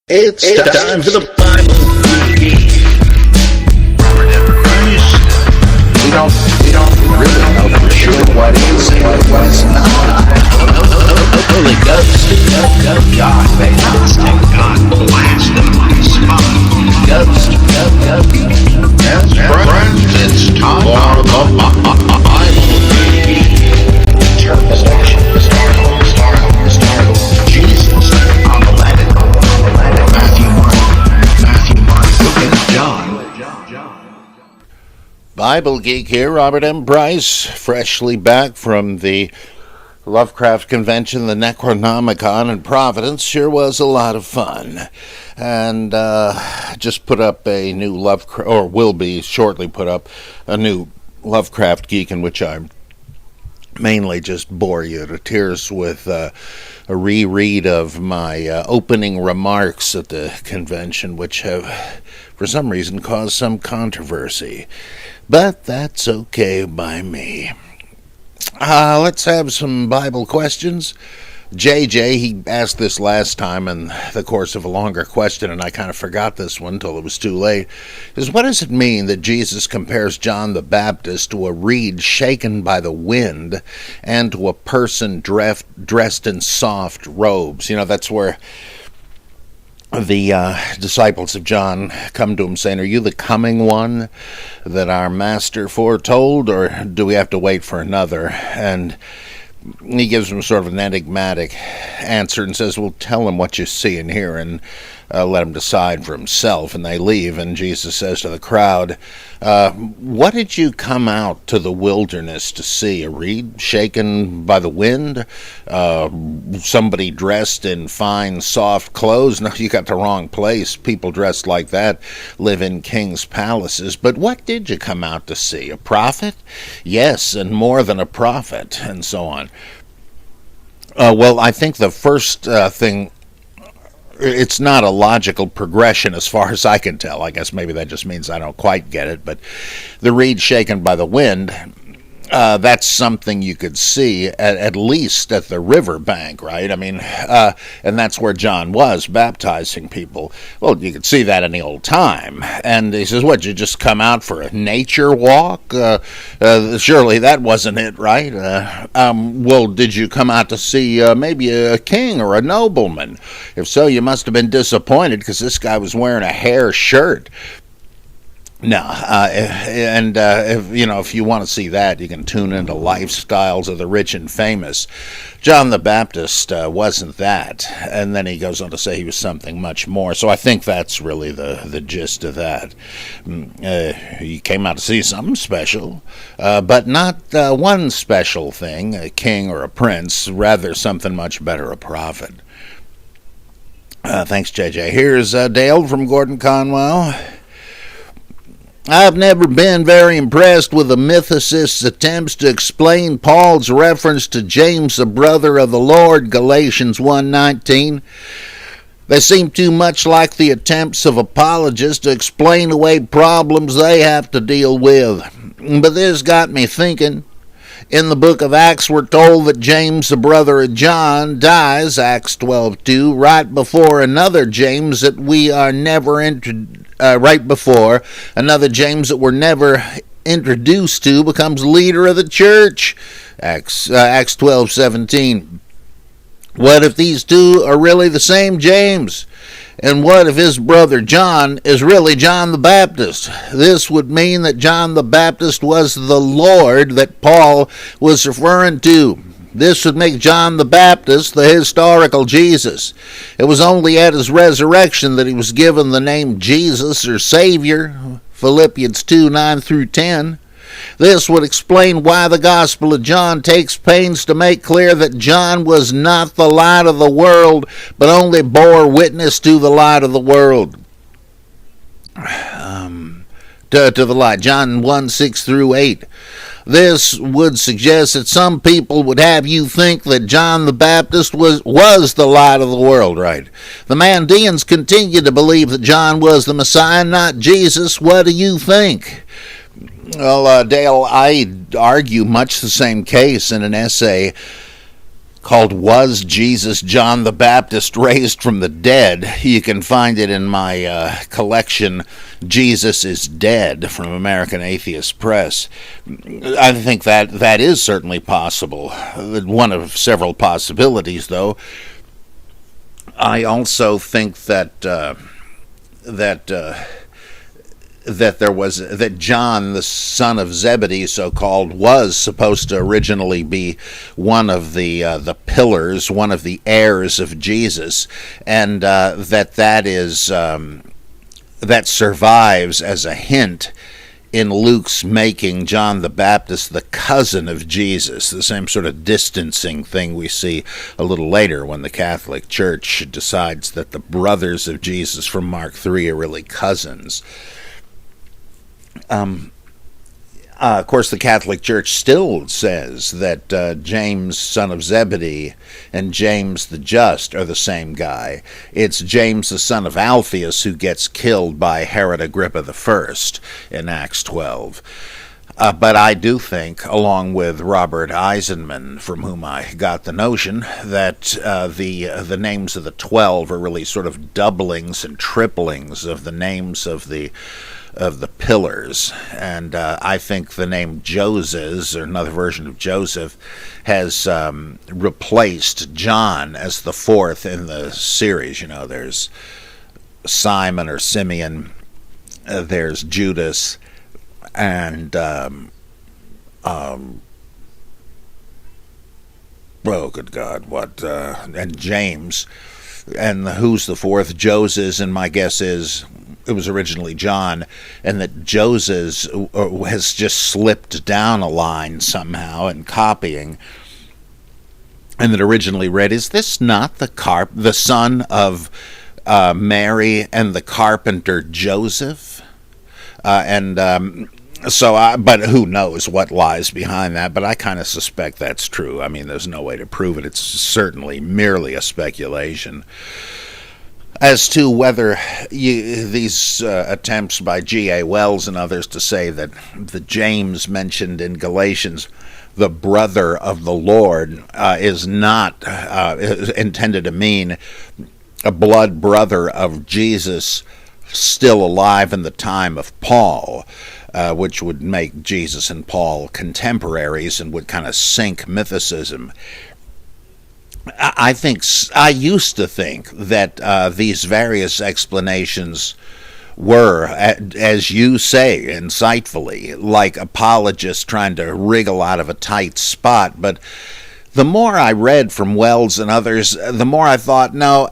It's time for the Bible Geek. We don't really know for sure what is and what is not. Holy Ghost, God, baby, God, blast Ghost, yes, friends, it's time for the Bible Geek. Interpretation, historical, Jesus on the planet. Matthew, Mark, Luke, and John. Bible Geek here, Robert M. Bryce, freshly back from the Lovecraft Convention, the Necronomicon in Providence. Sure was a lot of fun. And just put up a new Lovecraft, or will be shortly put up a new Lovecraft Geek in which I mainly just bore you to tears with a reread of my opening remarks at the convention, which have, for some reason, caused some controversy. But that's okay by me. Let's have some Bible questions. JJ, he asked this last time in the course of a longer question, and I kind of forgot this one until it was too late. Is what does it mean that Jesus compares John the Baptist to a reed shaken by the wind and to a person dressed in soft robes? You know, that's where the disciples of John come to him saying, "Are you the coming one that our master foretold, or do we have to wait for another?" And he gives them sort of an enigmatic answer and says, "Well, tell him what you see and hear and let him decide for himself." And they leave, and Jesus says to the crowd, "What did you come out to the wilderness to see? A reed shaken by the wind? Somebody dressed in fine, soft clothes? No, you got the wrong place. People dressed like that live in king's palaces. But what did you come out to see? A prophet? Yes, and more than a prophet," and so on. Well, I think the first thing, it's not a logical progression as far as I can tell. I guess maybe that just means I don't quite get it. But the reed shaken by the wind, that's something you could see at least at the riverbank, right? I mean, and that's where John was baptizing people. Well, you could see that any old time. And he says, "What, you just come out for a nature walk? Surely that wasn't it, right? Well, did you come out to see maybe a king or a nobleman? If so, you must have been disappointed because this guy was wearing a hair shirt." No, if you want to see that, you can tune into Lifestyles of the Rich and Famous. John the Baptist wasn't that, and then he goes on to say he was something much more. So I think that's really the gist of that. He came out to see something special, but not one special thing, a king or a prince, rather something much better, a prophet. Thanks, JJ. Here's Dale from Gordon Conwell. "I've never been very impressed with the mythicist's attempts to explain Paul's reference to James, the brother of the Lord, Galatians 1:19. They seem too much like the attempts of apologists to explain away problems they have to deal with. But this got me thinking. In the book of Acts, we're told that James, the brother of John, dies, Acts 12:2, right before another James that we are never right before another James that we're never introduced to becomes leader of the church, Acts 12:17. What if these two are really the same James? And what if his brother John is really John the Baptist? This would mean that John the Baptist was the Lord that Paul was referring to. This would make John the Baptist the historical Jesus. It was only at his resurrection that he was given the name Jesus or Savior, Philippians 2:9-10. This would explain why the Gospel of John takes pains to make clear that John was not the light of the world, but only bore witness to the light of the world. To the light, John 1:6-8. This would suggest that some people would have you think that John the Baptist was the light of the world, right? The Mandeans continue to believe that John was the Messiah, not Jesus. What do you think? Well, Dale, I argue much the same case in an essay called Was Jesus John the Baptist Raised from the Dead. You can find it in my collection, Jesus is Dead, from American Atheist Press. I think that is certainly possible. One of several possibilities, though. I also think that John, the son of Zebedee, so-called, was supposed to originally be one of the pillars, one of the heirs of Jesus, and that survives as a hint in Luke's making John the Baptist the cousin of Jesus, the same sort of distancing thing we see a little later when the Catholic Church decides that the brothers of Jesus from Mark 3 are really cousins. Of course, the Catholic Church still says that James, son of Zebedee, and James the Just are the same guy. It's James, the son of Alphaeus, who gets killed by Herod Agrippa I in Acts 12. But I do think, along with Robert Eisenman, from whom I got the notion, that the names of the 12 are really sort of doublings and triplings of the names of the pillars, and I think the name Joses, or another version of Joseph, has replaced John as the fourth in the series. You know, there's Simon or Simeon, there's Judas, and oh good God, what and James, and who's the fourth? Joses, and my guess is it was originally John, and that Joses has just slipped down a line somehow in copying, and that originally read, "Is this not the son of Mary and the carpenter Joseph?" But who knows what lies behind that, but I kind of suspect that's true. I mean, there's no way to prove it. It's certainly merely a speculation. As to whether these attempts by G.A. Wells and others to say that the James mentioned in Galatians, the brother of the Lord, is not intended to mean a blood brother of Jesus still alive in the time of Paul, which would make Jesus and Paul contemporaries and would kind of sink mythicism. I used to think that these various explanations were, as you say insightfully, like apologists trying to wriggle out of a tight spot. But the more I read from Wells and others, the more I thought, no,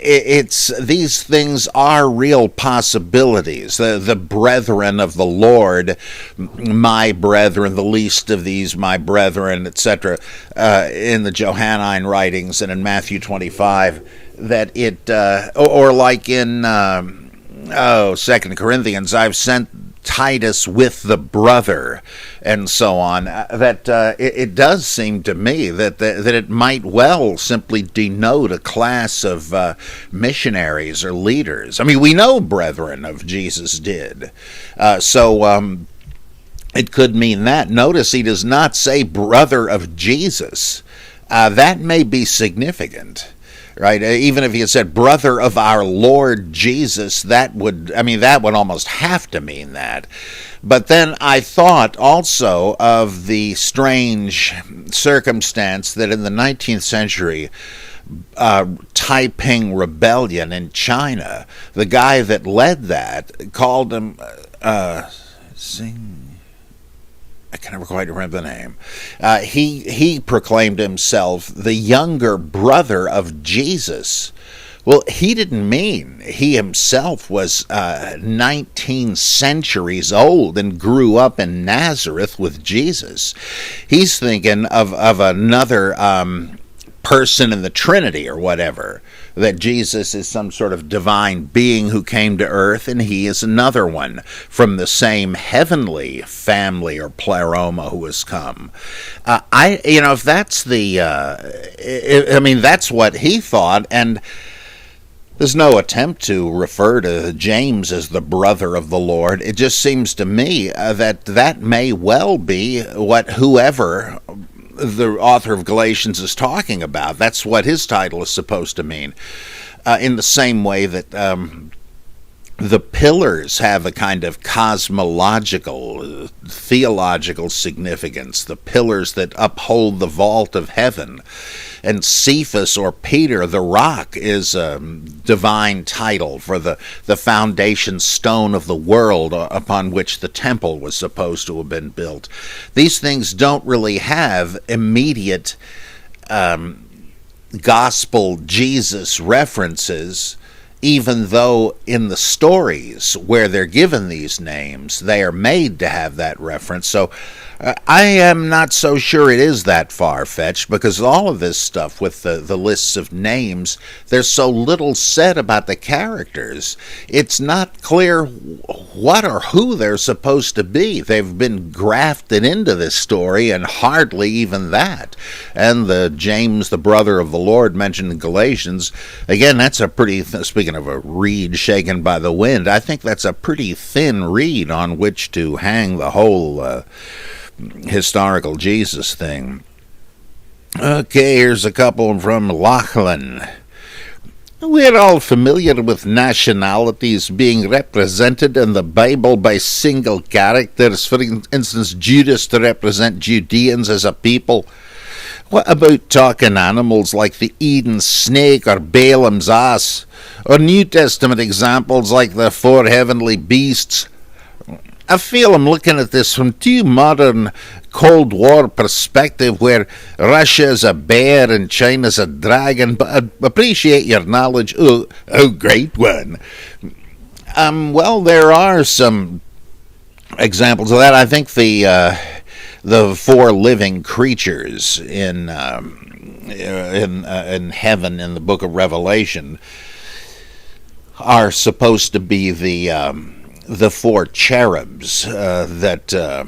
these things are real possibilities. The brethren of the Lord, my brethren, the least of these, my brethren, etc., in the Johannine writings and in Matthew 25, that it, or like in 2 Corinthians, I've sent Titus with the brother, and so on, that it does seem to me that it might well simply denote a class of missionaries or leaders. I mean, we know brethren of Jesus did, so it could mean that. Notice he does not say brother of Jesus. That may be significant. Right, even if he had said brother of our Lord Jesus, that would almost have to mean that. But then I thought also of the strange circumstance that in the 19th century, Taiping Rebellion in China, the guy that led that called him I can never quite remember the name. He proclaimed himself the younger brother of Jesus. Well, he didn't mean he himself was 19 centuries old and grew up in Nazareth with Jesus. He's thinking of another person in the Trinity or whatever, that Jesus is some sort of divine being who came to earth, and he is another one from the same heavenly family or pleroma who has come. If that's that's what he thought, and there's no attempt to refer to James as the brother of the Lord. It just seems to me that may well be what whoever the author of Galatians is talking about. That's what his title is supposed to mean. In the same way that the pillars have a kind of cosmological, theological significance, the pillars that uphold the vault of heaven. And Cephas, or Peter, the rock, is a divine title for the foundation stone of the world upon which the temple was supposed to have been built. These things don't really have immediate gospel Jesus references, even though in the stories where they're given these names, they are made to have that reference. So I am not so sure it is that far-fetched, because all of this stuff with the lists of names, there's so little said about the characters. It's not clear what or who they're supposed to be. They've been grafted into this story, and hardly even that. And the James, the brother of the Lord, mentioned in Galatians, again, that's a pretty, speaking of a reed shaken by the wind, I think that's a pretty thin reed on which to hang the whole historical Jesus thing. Okay, here's a couple from Lachlan. We're all familiar with nationalities being represented in the Bible by single characters, for instance, Judas to represent Judeans as a people. What about talking animals like the Eden snake or Balaam's ass, or New Testament examples like the four heavenly beasts? I feel I'm looking at this from too modern Cold War perspective, where Russia is a bear and China's a dragon, but I appreciate your knowledge. Oh, great one. Well, there are some examples of that. I think the four living creatures in heaven in the book of Revelation are supposed to be the four cherubs that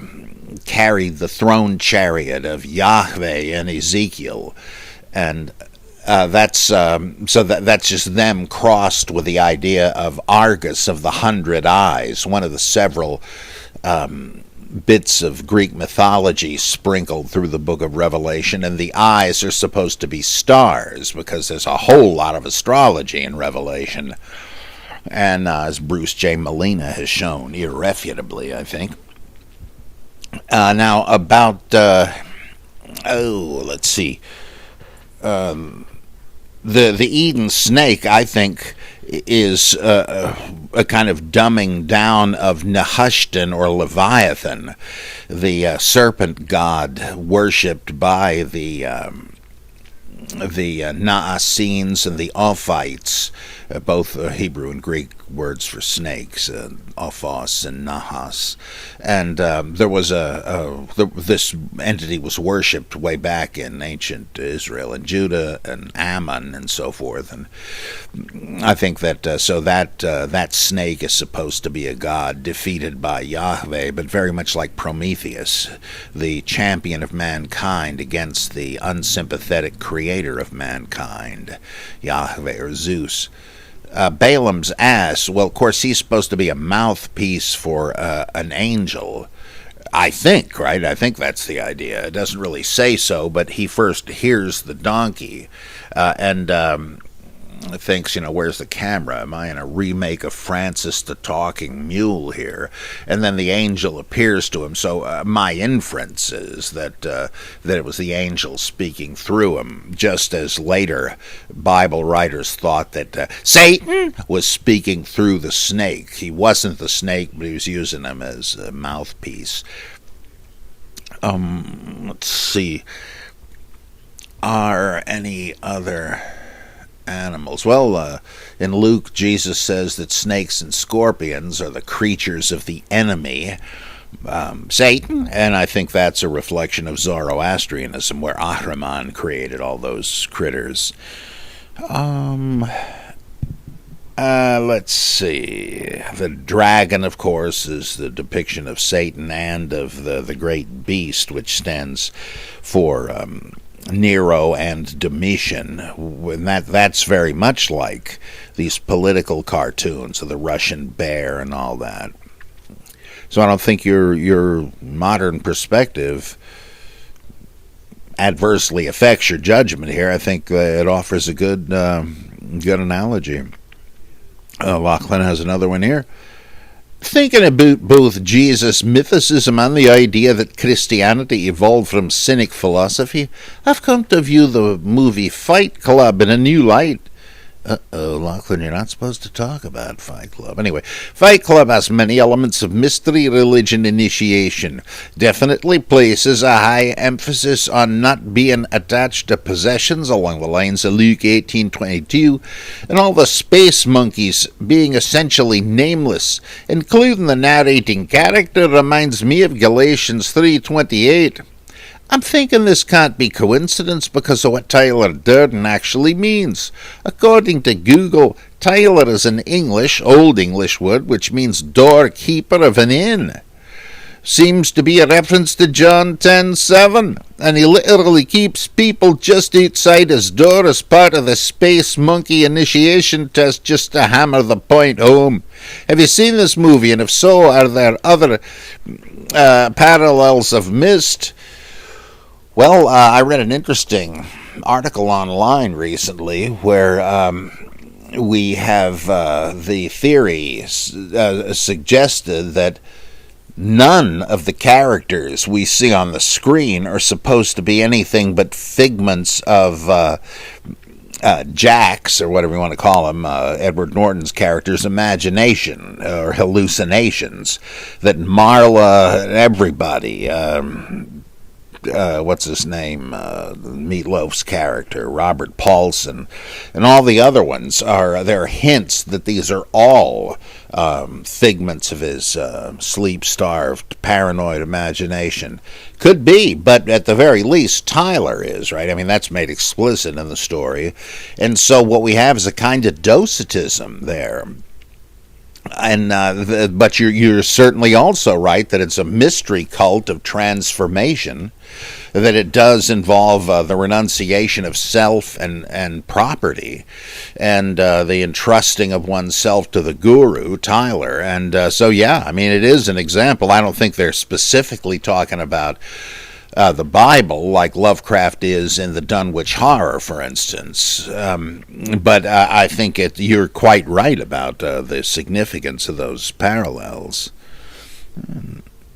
carried the throne chariot of Yahweh and Ezekiel, and that's just them crossed with the idea of Argus of the 100 eyes, one of the several bits of Greek mythology sprinkled through the book of Revelation. And the eyes are supposed to be stars, because there's a whole lot of astrology in Revelation. And as Bruce J. Molina has shown, irrefutably, I think. Now, about, let's see. The Eden snake, I think, is a kind of dumbing down of Nehushtan, or Leviathan, the serpent god worshipped by the Naasines and the Ophites, both Hebrew and Greek words for snakes, Ophos and Nahas. And there was this entity was worshipped way back in ancient Israel and Judah and Ammon and so forth. And I think that that snake is supposed to be a god defeated by Yahweh, but very much like Prometheus, the champion of mankind against the unsympathetic creator of mankind, Yahweh or Zeus. Balaam's ass, well, of course, he's supposed to be a mouthpiece for an angel, I think, right? I think that's the idea. It doesn't really say so, but he first hears the donkey and thinks, where's the camera? Am I in a remake of Francis the Talking Mule here? And then the angel appears to him. So my inference is that it was the angel speaking through him, just as later Bible writers thought that Satan was speaking through the snake. He wasn't the snake, but he was using him as a mouthpiece. Let's see. Are any other animals? Well, in Luke, Jesus says that snakes and scorpions are the creatures of the enemy, Satan, and I think that's a reflection of Zoroastrianism, where Ahriman created all those critters. Let's see. The dragon, of course, is the depiction of Satan and of the great beast, which stands for Nero and Domitian. When that's very much like these political cartoons of the Russian bear and all that. So I don't think your modern perspective adversely affects your judgment here, I think it offers a good analogy. Lachlan has another one here. Thinking about both Jesus' mythicism and the idea that Christianity evolved from cynic philosophy, I've come to view the movie Fight Club in a new light. Lachlan, you're not supposed to talk about Fight Club. Anyway, Fight Club has many elements of mystery, religion, initiation. Definitely places a high emphasis on not being attached to possessions along the lines of Luke 18:22, and all the space monkeys being essentially nameless, including the narrating character, reminds me of Galatians 3:28. I'm thinking this can't be coincidence because of what Tyler Durden actually means. According to Google, Tyler is an Old English word, which means doorkeeper of an inn. Seems to be a reference to John 10:7, and he literally keeps people just outside his door as part of the space monkey initiation test just to hammer the point home. Have you seen this movie, and if so, are there other parallels I've missed? Well, I read an interesting article online recently where we have the theory suggested that none of the characters we see on the screen are supposed to be anything but figments of Jack's, or whatever you want to call him, Edward Norton's character's imagination or hallucinations. That Marla and everybody... what's his name, Meatloaf's character, Robert Paulson, and all the other ones there are hints that these are all figments of his sleep-starved, paranoid imagination. Could be, but at the very least, Tyler is, right? I mean, that's made explicit in the story. And so what we have is a kind of docetism there. And but you're certainly also right that it's a mystery cult of transformation, that it does involve the renunciation of self and property, and the entrusting of oneself to the guru, Tyler. And so, yeah, I mean, it is an example. I don't think they're specifically talking about the Bible, like Lovecraft is in the Dunwich Horror, for instance. But I think you're quite right about the significance of those parallels.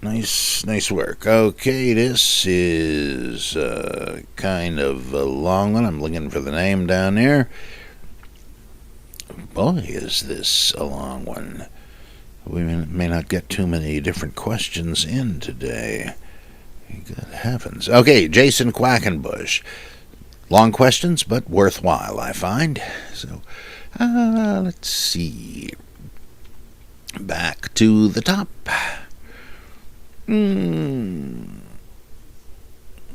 Nice work. Okay, this is kind of a long one. I'm looking for the name down there. Boy, is this a long one. We may not get too many different questions in today. Good heavens. Okay, Jason Quackenbush. Long questions, but worthwhile, I find. So, let's see. Back to the top.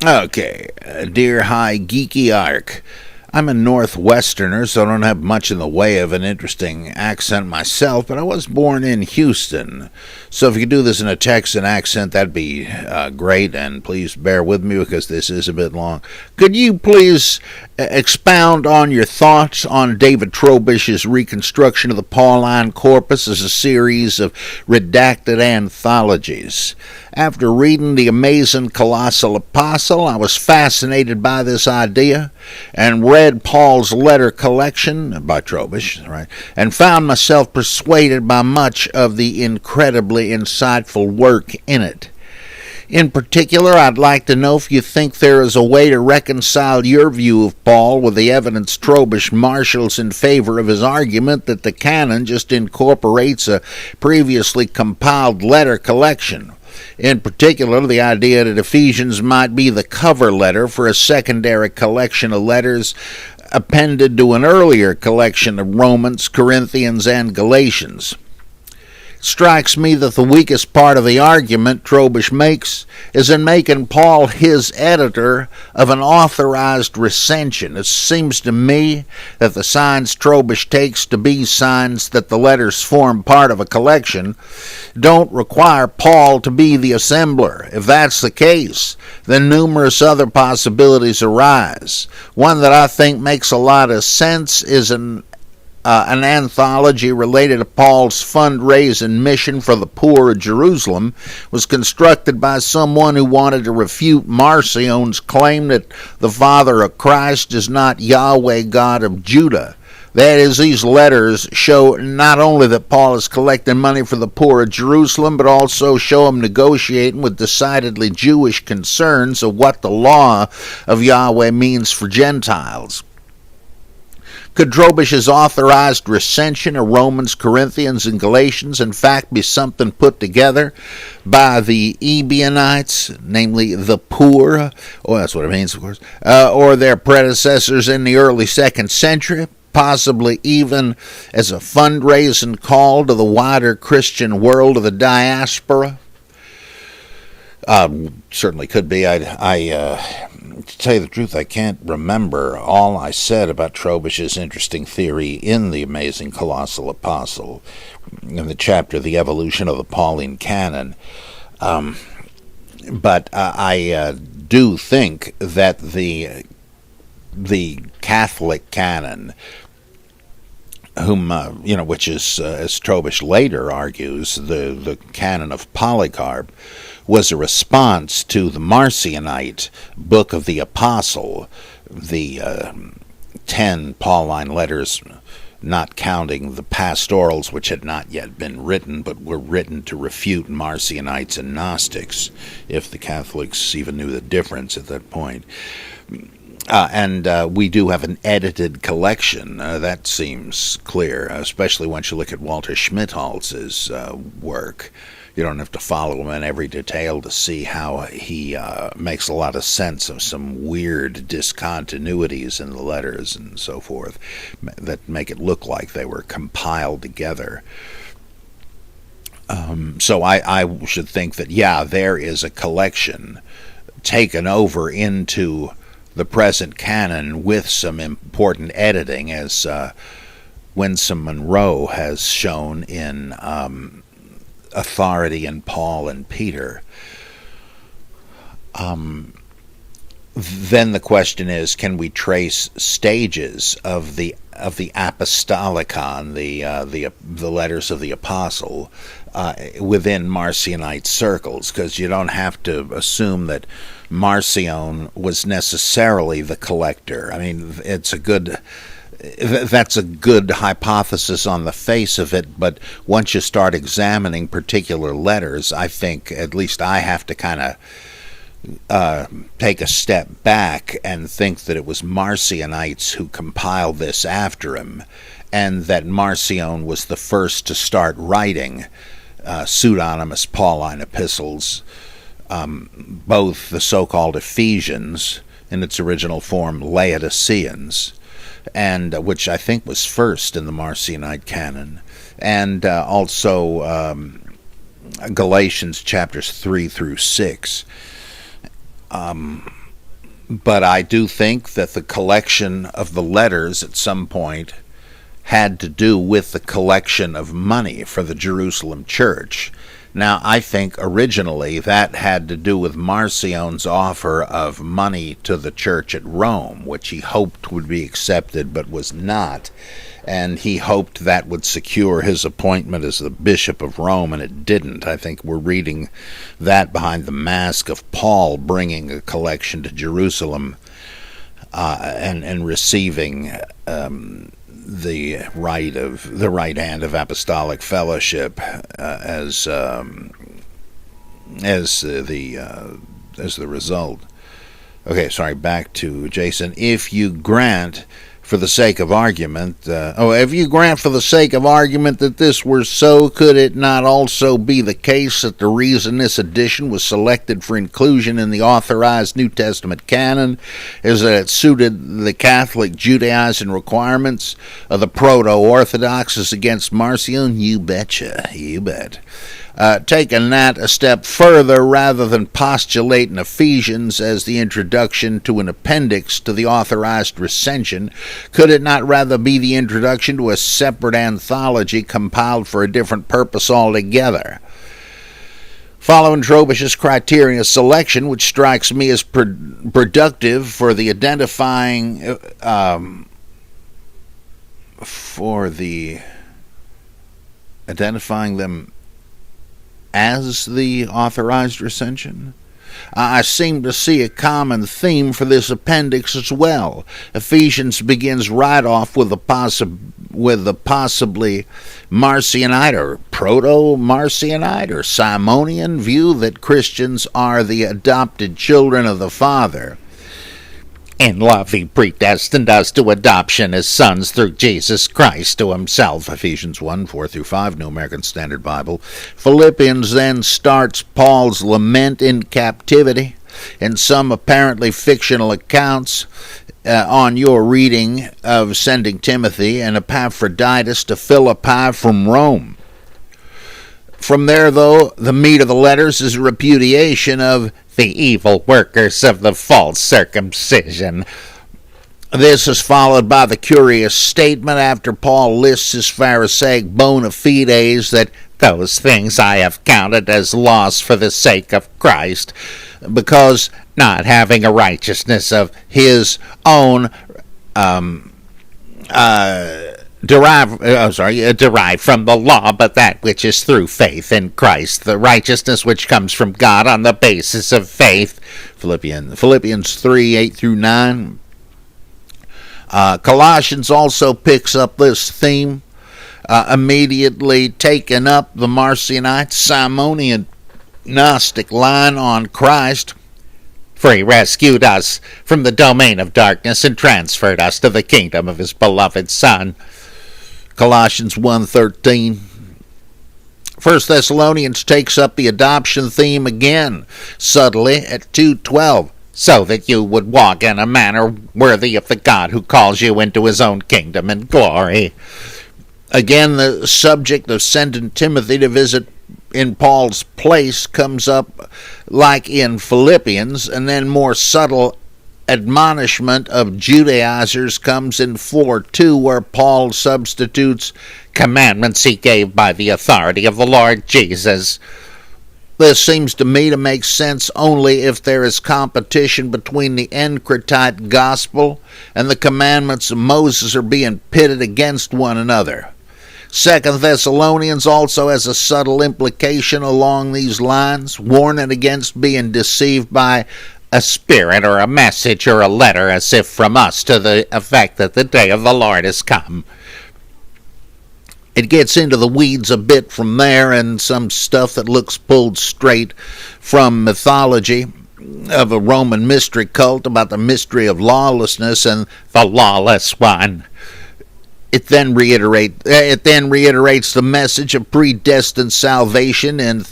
Okay, Dear High Geeky Arc. I'm a Northwesterner, so I don't have much in the way of an interesting accent myself, but I was born in Houston. So if you could do this in a Texan accent, that'd be great, and please bear with me because this is a bit long. Could you please expound on your thoughts on David Trowbish's reconstruction of the Pauline corpus as a series of redacted anthologies? After reading The Amazing Colossal Apostle, I was fascinated by this idea and read Paul's letter collection by Trowbish, right, and found myself persuaded by much of the incredibly insightful work in it. In particular, I'd like to know if you think there is a way to reconcile your view of Paul with the evidence Trowbish marshals in favor of his argument that the canon just incorporates a previously compiled letter collection. In particular, the idea that Ephesians might be the cover letter for a secondary collection of letters appended to an earlier collection of Romans, Corinthians, and Galatians. It strikes me that the weakest part of the argument Trowbish makes is in making Paul his editor of an authorized recension. It seems to me that the signs Trowbish takes to be signs that the letters form part of a collection don't require Paul to be the assembler. If that's the case, then numerous other possibilities arise. One that I think makes a lot of sense is an an anthology related to Paul's fundraising mission for the poor of Jerusalem, was constructed by someone who wanted to refute Marci Own's claim that the Father of Christ is not Yahweh, God of Judah. That is, these letters show not only that Paul is collecting money for the poor of Jerusalem, but also show him negotiating with decidedly Jewish concerns of what the law of Yahweh means for Gentiles. Could Drobish's authorized recension of Romans, Corinthians, and Galatians in fact be something put together by the Ebionites, namely the poor, that's what it means, of course, or their predecessors in the early 2nd century? Possibly even as a fundraising call to the wider Christian world of the diaspora? Certainly could be. To tell you the truth, I can't remember all I said about Drobish's interesting theory in The Amazing Colossal Apostle, in the chapter The Evolution of the Pauline Canon. But I do think that the Catholic canon, which is, as Drobish later argues, the canon of Polycarp, was a response to the Marcionite Book of the Apostle, the 10 Pauline letters, not counting the pastorals, which had not yet been written, but were written to refute Marcionites and Gnostics, if the Catholics even knew the difference at that point. And we do have an edited collection. That seems clear, especially once you look at Walter Schmidholz's work. You don't have to follow him in every detail to see how he makes a lot of sense of some weird discontinuities in the letters and so forth that make it look like they were compiled together. So I should think that, yeah, there is a collection taken over into the present canon with some important editing, as Winsome Monroe has shown in Authority in Paul and Peter. Then the question is, can we trace stages of the Apostolicon, the letters of the Apostle, within Marcionite circles? Because you don't have to assume that Marci Own was necessarily the collector. I mean, that's a good hypothesis on the face of it, but once you start examining particular letters, I think, at least I have to kind of take a step back and think that it was Marcionites who compiled this after him, and that Marci Own was the first to start writing pseudonymous Pauline epistles, both the so-called Ephesians, in its original form Laodiceans, and which I think was first in the Marcionite canon, and also Galatians chapters 3 through 6. But I do think that the collection of the letters at some point had to do with the collection of money for the Jerusalem church. Now, I think originally that had to do with Marci Own's offer of money to the church at Rome, which he hoped would be accepted but was not. And he hoped that would secure his appointment as the Bishop of Rome, and it didn't. I think we're reading that behind the mask of Paul bringing a collection to Jerusalem and receiving the right hand of apostolic fellowship as the result. Okay, sorry. Back to Jason. If you grant, for the sake of argument, if you grant for the sake of argument that this were so, could it not also be the case that the reason this edition was selected for inclusion in the authorized New Testament canon is that it suited the Catholic Judaizing requirements of the proto-orthodoxes against Marci Own? You betcha, you bet. Taking that a step further, rather than postulating Ephesians as the introduction to an appendix to the authorized recension, could it not rather be the introduction to a separate anthology compiled for a different purpose altogether? Following Drobish's criteria selection, which strikes me as productive for the identifying for the identifying them as the authorized recension. I seem to see a common theme for this appendix as well. Ephesians begins right off with the possibly Marcionite or proto-Marcionite or Simonian view that Christians are the adopted children of the Father. In love he predestined us to adoption as sons through Jesus Christ to himself. Ephesians 1, 4-5, New American Standard Bible. Philippians then starts Paul's lament in captivity. In some apparently fictional accounts on your reading of sending Timothy and Epaphroditus to Philippi from Rome. From there, though, the meat of the letters is a repudiation of the evil workers of the false circumcision. This is followed by the curious statement after Paul lists his Pharisaic bona fides that those things I have counted as loss for the sake of Christ, because not having a righteousness of his own derived from the law, but that which is through faith in Christ, the righteousness which comes from God on the basis of faith. Philippians 3, 8-9. Colossians also picks up this theme, immediately taking up the Marcionite Simonian Gnostic line on Christ. For he rescued us from the domain of darkness and transferred us to the kingdom of his beloved Son. Colossians 1:13. 1 Thessalonians takes up the adoption theme again, subtly at 2:12, so that you would walk in a manner worthy of the God who calls you into his own kingdom and glory. Again, the subject of sending Timothy to visit in Paul's place comes up like in Philippians, and then more subtle admonishment of Judaizers comes in 4:2, where Paul substitutes commandments he gave by the authority of the Lord Jesus. This seems to me to make sense only if there is competition between the Encretite gospel and the commandments of Moses are being pitted against one another. 2 Thessalonians also has a subtle implication along these lines, warning against being deceived by a spirit or a message or a letter as if from us to the effect that the day of the Lord has come. It gets into the weeds a bit from there, and some stuff that looks pulled straight from mythology of a Roman mystery cult about the mystery of lawlessness and the lawless one. It then reiterates the message of predestined salvation in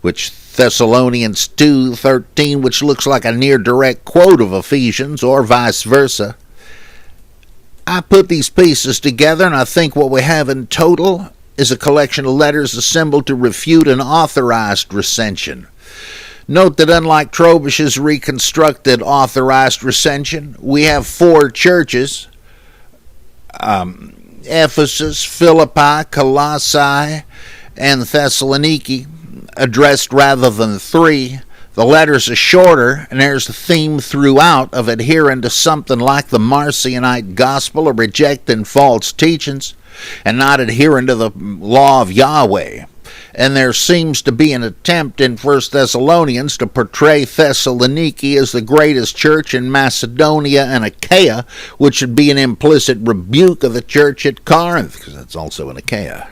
which Thessalonians 2:13, which looks like a near direct quote of Ephesians, or vice versa. I put these pieces together, and I think what we have in total is a collection of letters assembled to refute an authorized recension. Note that unlike Trobish's reconstructed authorized recension, we have four churches, Ephesus, Philippi, Colossae, and Thessaloniki, addressed rather than three. The letters are shorter, and there's a theme throughout of adhering to something like the Marcionite gospel or rejecting false teachings and not adhering to the law of Yahweh. And there seems to be an attempt in 1 Thessalonians to portray Thessaloniki as the greatest church in Macedonia and Achaia, which would be an implicit rebuke of the church at Corinth, because that's also in Achaia.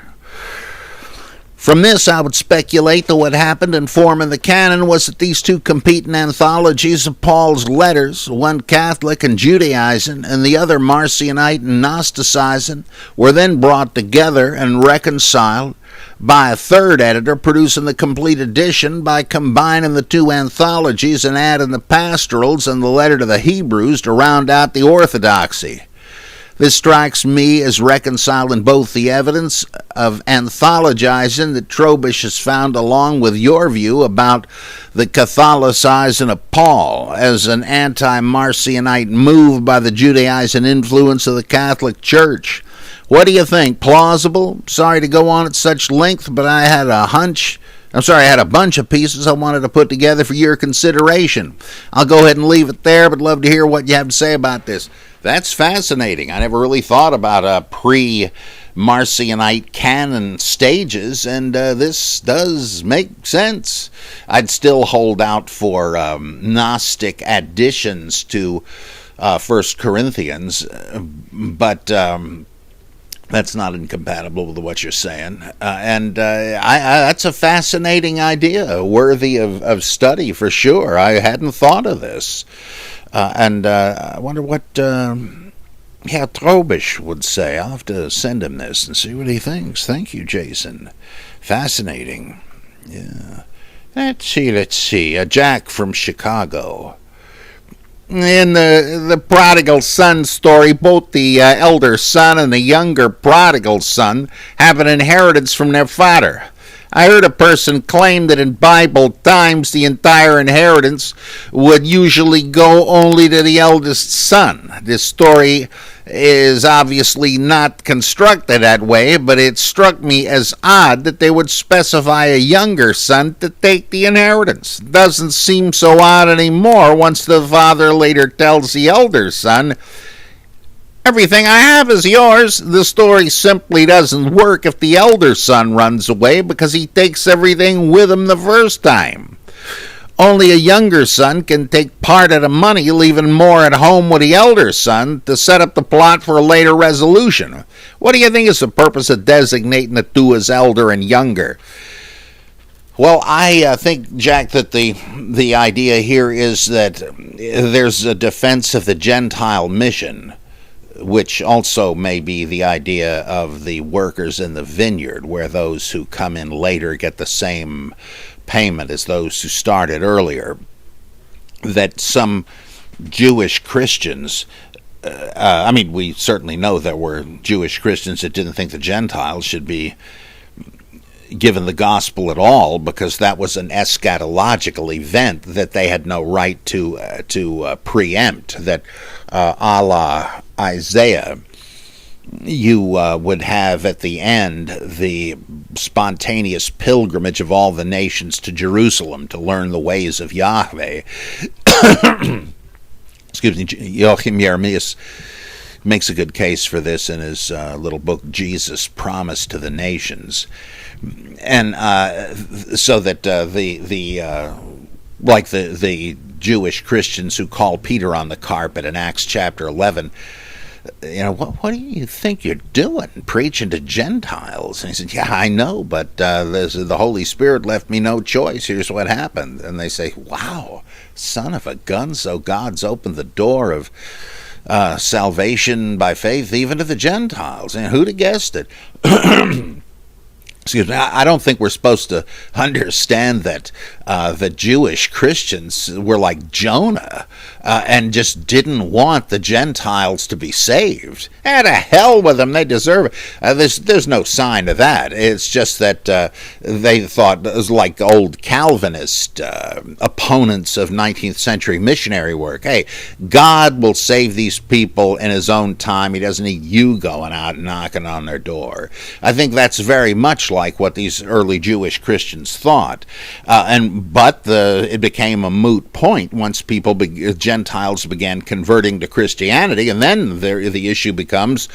From this, I would speculate that what happened in forming the canon was that these two competing anthologies of Paul's letters, one Catholic and Judaizing and the other Marcionite and Gnosticizing, were then brought together and reconciled by a third editor, producing the complete edition by combining the two anthologies and adding the pastorals and the letter to the Hebrews to round out the orthodoxy. This strikes me as reconciling both the evidence of anthologizing that Trobisch has found along with your view about the Catholicizing of Paul as an anti-Marcionite move by the Judaizing influence of the Catholic Church. What do you think? Plausible? Sorry to go on at such length, but I had a bunch of pieces I wanted to put together for your consideration. I'll go ahead and leave it there, but love to hear what you have to say about this. That's fascinating. I never really thought about pre-Marcionite canon stages, and this does make sense. I'd still hold out for Gnostic additions to 1 Corinthians, but that's not incompatible with what you're saying. That's a fascinating idea, worthy of study for sure. I hadn't thought of this. I wonder what Trobisch would say. I'll have to send him this and see what he thinks. Thank you, Jason. Fascinating. Yeah. Let's see. Jack from Chicago. In the prodigal son story, both the elder son and the younger prodigal son have an inheritance from their father. I heard a person claim that in Bible times the entire inheritance would usually go only to the eldest son. This story is obviously not constructed that way, but it struck me as odd that they would specify a younger son to take the inheritance. It doesn't seem so odd anymore once the father later tells the elder son, "Everything I have is yours." The story simply doesn't work if the elder son runs away because he takes everything with him the first time. Only a younger son can take part of the money, leaving more at home with the elder son to set up the plot for a later resolution. What do you think is the purpose of designating the two as elder and younger? Well, I think, Jack, that the idea here is that there's a defense of the Gentile mission, which also may be the idea of the workers in the vineyard, where those who come in later get the same payment as those who started earlier. That some Jewish Christians, we certainly know there were Jewish Christians that didn't think the Gentiles should be given the gospel at all, because that was an eschatological event that they had no right to preempt, that a la Isaiah, you would have at the end the spontaneous pilgrimage of all the nations to Jerusalem to learn the ways of Yahweh. Excuse me, Joachim Jeremias makes a good case for this in his little book, Jesus Promised to the Nations. And so that the Jewish Christians who call Peter on the carpet in Acts chapter 11, what do you think you're doing, preaching to Gentiles? And he said, yeah, I know, but the Holy Spirit left me no choice. Here's what happened. And they say, wow, son of a gun, so God's opened the door of salvation by faith even to the Gentiles. And who'd have guessed it? Excuse me, I don't think we're supposed to understand that the Jewish Christians were like Jonah and just didn't want the Gentiles to be saved. To hell with them, they deserve it. There's no sign of that. It's just that they thought it was like old Calvinist opponents of 19th century missionary work. Hey, God will save these people in his own time. He doesn't need you going out and knocking on their door. I think that's very much like what these early Jewish Christians thought, but it became a moot point once Gentiles began converting to Christianity, and then the issue becomes,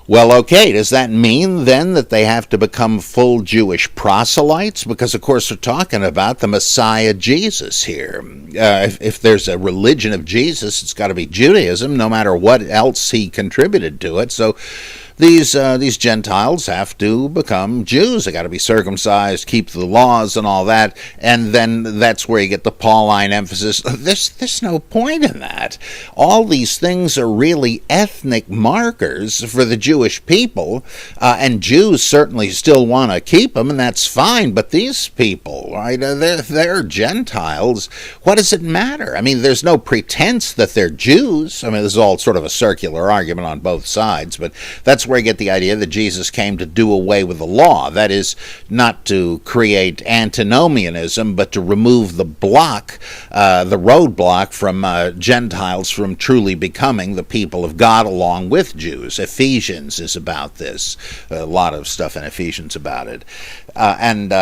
well, okay, does that mean then that they have to become full Jewish proselytes? Because, of course, we're talking about the Messiah Jesus here. If there's a religion of Jesus, it's got to be Judaism, no matter what else he contributed to it. So these Gentiles have to become Jews. They got to be circumcised, keep the laws and all that, and then that's where you get the Pauline emphasis. There's no point in that. All these things are really ethnic markers for the Jewish people, and Jews certainly still want to keep them, and that's fine, but these people, right, they're Gentiles. What does it matter? I mean, there's no pretense that they're Jews. I mean, this is all sort of a circular argument on both sides, but that's that's where I get the idea that Jesus came to do away with the law. That is, not to create antinomianism, but to remove the roadblock from Gentiles from truly becoming the people of God along with Jews. Ephesians is about this. A lot of stuff in Ephesians about it. And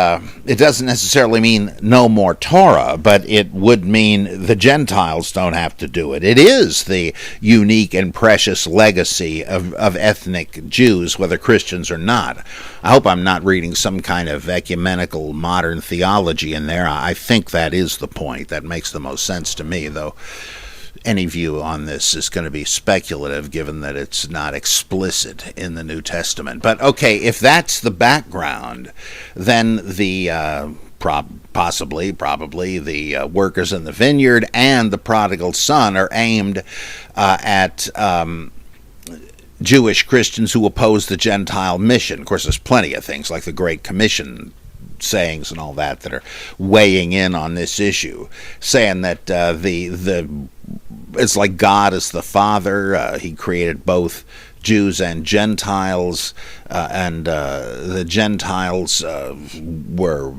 it doesn't necessarily mean no more Torah, but it would mean the Gentiles don't have to do it. It is the unique and precious legacy of ethnic Jews, whether Christians or not. I hope I'm not reading some kind of ecumenical modern theology in there. I think that is the point. That makes the most sense to me, though any view on this is going to be speculative, given that it's not explicit in the New Testament. But okay, if that's the background, then the probably the workers in the vineyard and the prodigal son are aimed at Jewish Christians who oppose the Gentile mission. Of course, there's plenty of things like the Great Commission sayings and all that are weighing in on this issue, saying that it's like God is the Father. He created both Jews and Gentiles, and the Gentiles were,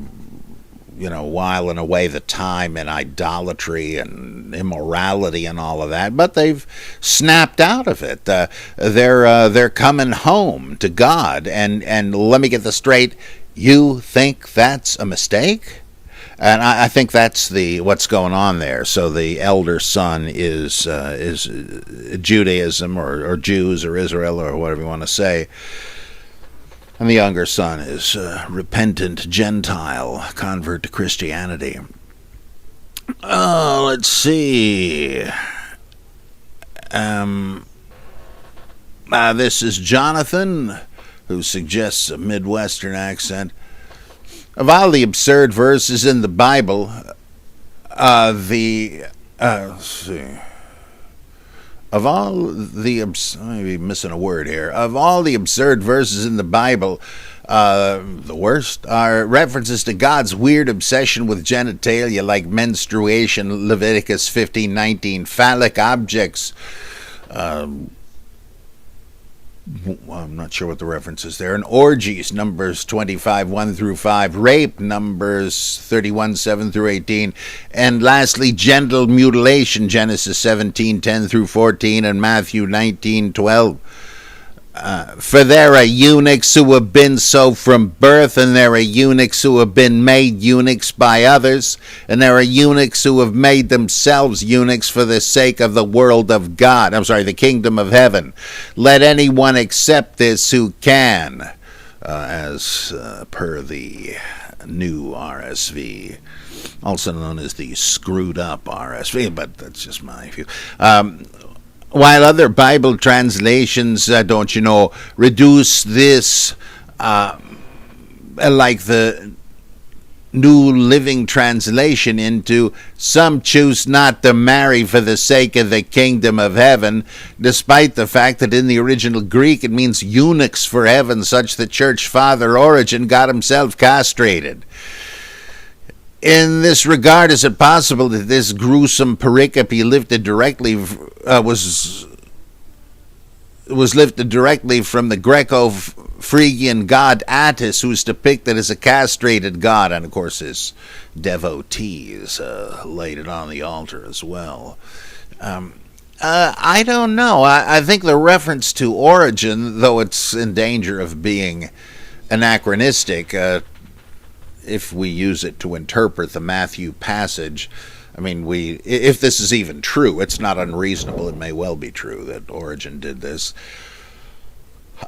whiling away the time in idolatry and immorality and all of that, but they've snapped out of it. They're coming home to God, and let me get this straight. You think that's a mistake? And I think that's what's going on there. So the elder son is Judaism or Jews or Israel or whatever you want to say, and the younger son is repentant Gentile, convert to Christianity. Let's see. This is Jonathan, who suggests a Midwestern accent. Of all the absurd verses in the Bible, let's see. Of all the I may be missing a word here. Of all the absurd verses in the Bible, the worst are references to God's weird obsession with genitalia, like menstruation, Leviticus 15:19, phallic objects. I'm not sure what the reference is there. And orgies, Numbers 25:1-5. Rape, Numbers 31:7-18. And lastly, genital mutilation, Genesis 17:10-14 and Matthew 19:12. For there are eunuchs who have been so from birth, and there are eunuchs who have been made eunuchs by others, and there are eunuchs who have made themselves eunuchs for the sake of the world of God. The kingdom of heaven. Let anyone accept this who can, as per the new RSV, also known as the screwed up RSV, but that's just my view. While other Bible translations, reduce this, like the New Living Translation, into some choose not to marry for the sake of the kingdom of heaven, despite the fact that in the original Greek it means eunuchs for heaven, such that church father Origen got himself castrated. In this regard, is it possible that this gruesome pericope lifted directly was lifted directly from the Greco-Phrygian god Attis, who is depicted as a castrated god, and of course his devotees laid it on the altar as well? I don't know. I think the reference to Origen, though it's in danger of being anachronistic, if we use it to interpret the Matthew passage, if this is even true, it's not unreasonable. It may well be true that Origen did this.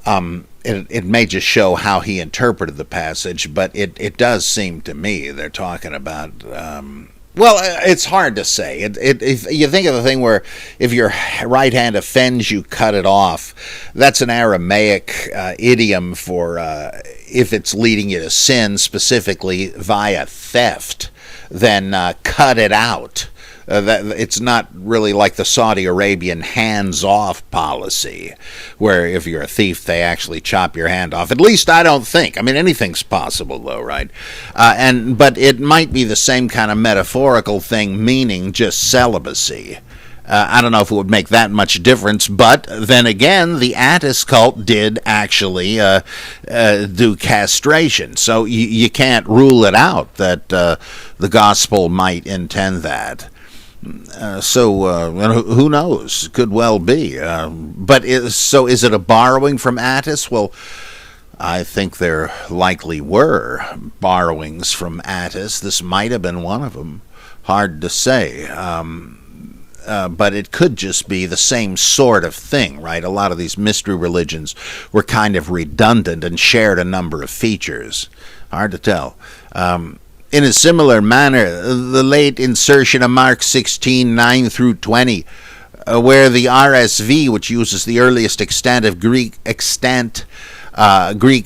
It may just show how he interpreted the passage, but it does seem to me they're talking about. It's hard to say. If you think of the thing where if your right hand offends you, cut it off. That's an Aramaic idiom for if it's leading you to sin, specifically via theft, then cut it out. It's not really like the Saudi Arabian hands-off policy, where if you're a thief, they actually chop your hand off. At least I don't think. Anything's possible, though, right? But it might be the same kind of metaphorical thing, meaning just celibacy. I don't know if it would make that much difference, but then again, the Attis cult did actually do castration, so you can't rule it out that the gospel might intend that. So who knows? Could well be. But is it a borrowing from Attis? Well, I think there likely were borrowings from Attis. This might have been one of them. Hard to say. But it could just be the same sort of thing, right? A lot of these mystery religions were kind of redundant and shared a number of features. Hard to tell. In a similar manner, the late insertion of Mark 16:9 through 20, where the RSV, which uses the earliest extant Greek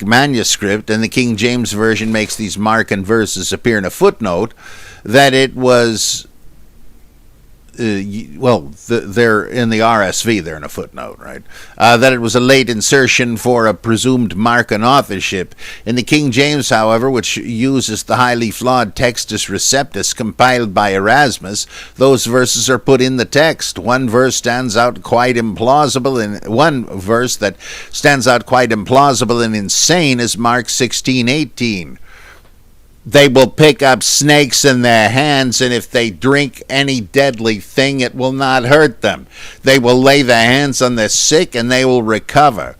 manuscript, and the King James Version makes these Markan verses appear in a footnote, that it was, they're in the RSV, they're in a footnote, right? That it was a late insertion for a presumed Markan authorship. In the King James, however, which uses the highly flawed Textus Receptus compiled by Erasmus, those verses are put in the text. One verse that stands out quite implausible and insane is Mark 16:18. They will pick up snakes in their hands, and if they drink any deadly thing, it will not hurt them. They will lay their hands on the sick, and they will recover.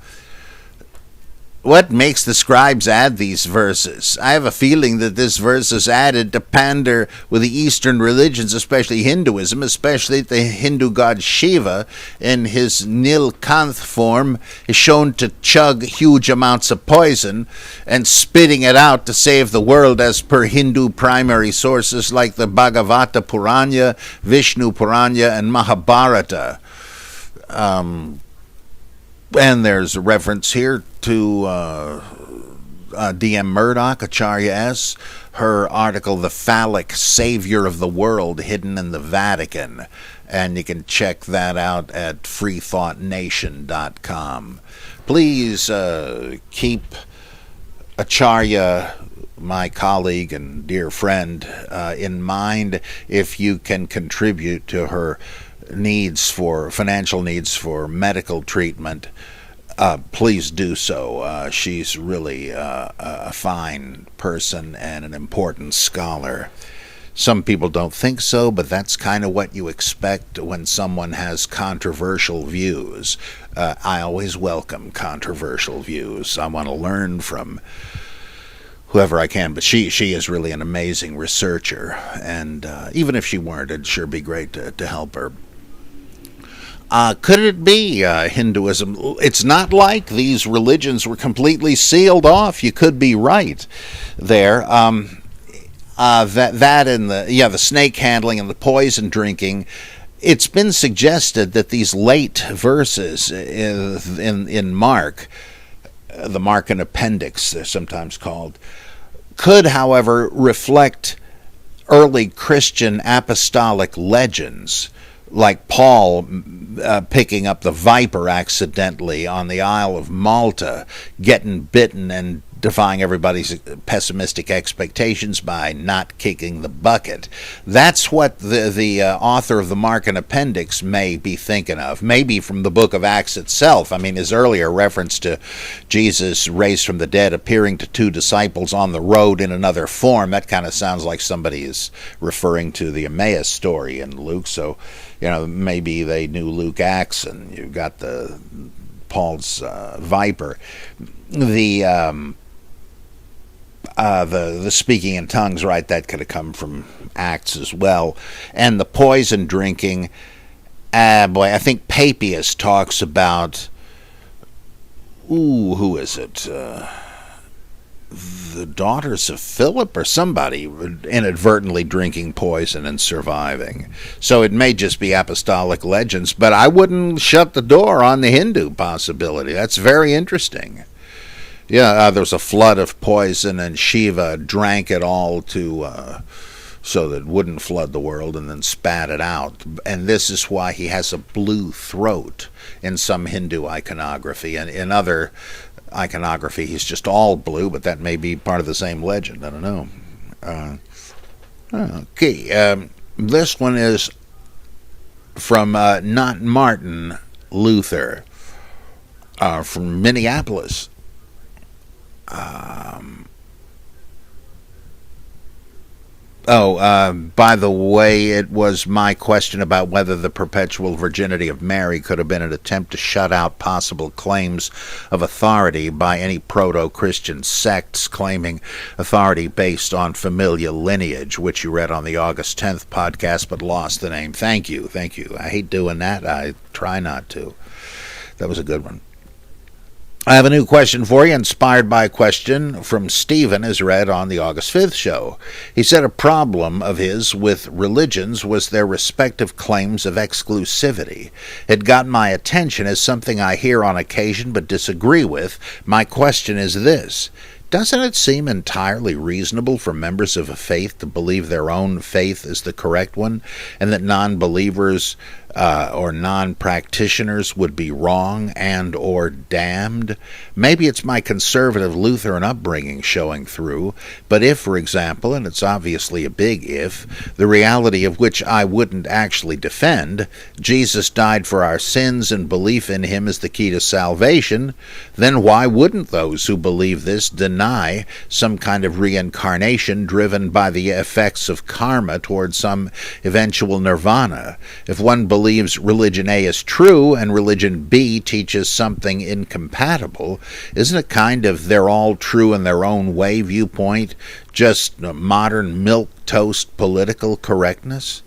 What makes the scribes add these verses? I have a feeling that this verse is added to pander with the Eastern religions, especially Hinduism, especially the Hindu god Shiva, in his Nilkanth form, is shown to chug huge amounts of poison and spitting it out to save the world, as per Hindu primary sources like the Bhagavata Purana, Vishnu Purana, and Mahabharata. And there's a reference here to D.M. Murdoch, Acharya S., her article, The Phallic Savior of the World, Hidden in the Vatican. And you can check that out at freethoughtnation.com. Please keep Acharya, my colleague and dear friend, in mind if you can contribute to her financial needs for medical treatment. Please do so. She's really a fine person and an important scholar. Some people don't think so, but that's kind of what you expect when someone has controversial views. I always welcome controversial views. I want to learn from whoever I can, but she is really an amazing researcher, and even if she weren't, it'd sure be great to help her. Could it be Hinduism? It's not like these religions were completely sealed off. You could be right there. That and the snake handling and the poison drinking. It's been suggested that these late verses in Mark, the Markan appendix, they're sometimes called, could, however, reflect early Christian apostolic legends, like Paul picking up the viper accidentally on the Isle of Malta, getting bitten and defying everybody's pessimistic expectations by not kicking the bucket. That's what the author of the Markan Appendix may be thinking of, maybe from the book of Acts itself. I mean, his earlier reference to Jesus raised from the dead appearing to two disciples on the road in another form, that kind of sounds like somebody is referring to the Emmaus story in Luke. So, maybe they knew Luke Acts, and you've got the Paul's viper. The speaking in tongues, right, that could have come from Acts as well. And the poison drinking, I think Papias talks about, who is it? The daughters of Philip or somebody inadvertently drinking poison and surviving. So it may just be apostolic legends, but I wouldn't shut the door on the Hindu possibility. That's very interesting. Yeah, there was a flood of poison, and Shiva drank it all so that it wouldn't flood the world, and then spat it out. And this is why he has a blue throat in some Hindu iconography. And in other iconography, he's just all blue, but that may be part of the same legend. I don't know. Okay, this one is from not Martin Luther, from Minneapolis. By the way, it was my question about whether the perpetual virginity of Mary could have been an attempt to shut out possible claims of authority by any proto-Christian sects claiming authority based on familial lineage, which you read on the August 10th podcast but lost the name. Thank you. I hate doing that. I try not to. That was a good one. I have a new question for you, inspired by a question from Stephen, as read on the August 5th show. He said a problem of his with religions was their respective claims of exclusivity. It got my attention as something I hear on occasion but disagree with. My question is this. Doesn't it seem entirely reasonable for members of a faith to believe their own faith is the correct one, and that non-believers or non-practitioners would be wrong and or damned? Maybe it's my conservative Lutheran upbringing showing through, but if, for example, and it's obviously a big if, the reality of which I wouldn't actually defend, Jesus died for our sins and belief in him is the key to salvation, then why wouldn't those who believe this deny some kind of reincarnation driven by the effects of karma towards some eventual nirvana? If one believes religion A is true and religion B teaches something incompatible, isn't it kind of they're all true in their own way viewpoint, just modern milquetoast political correctness?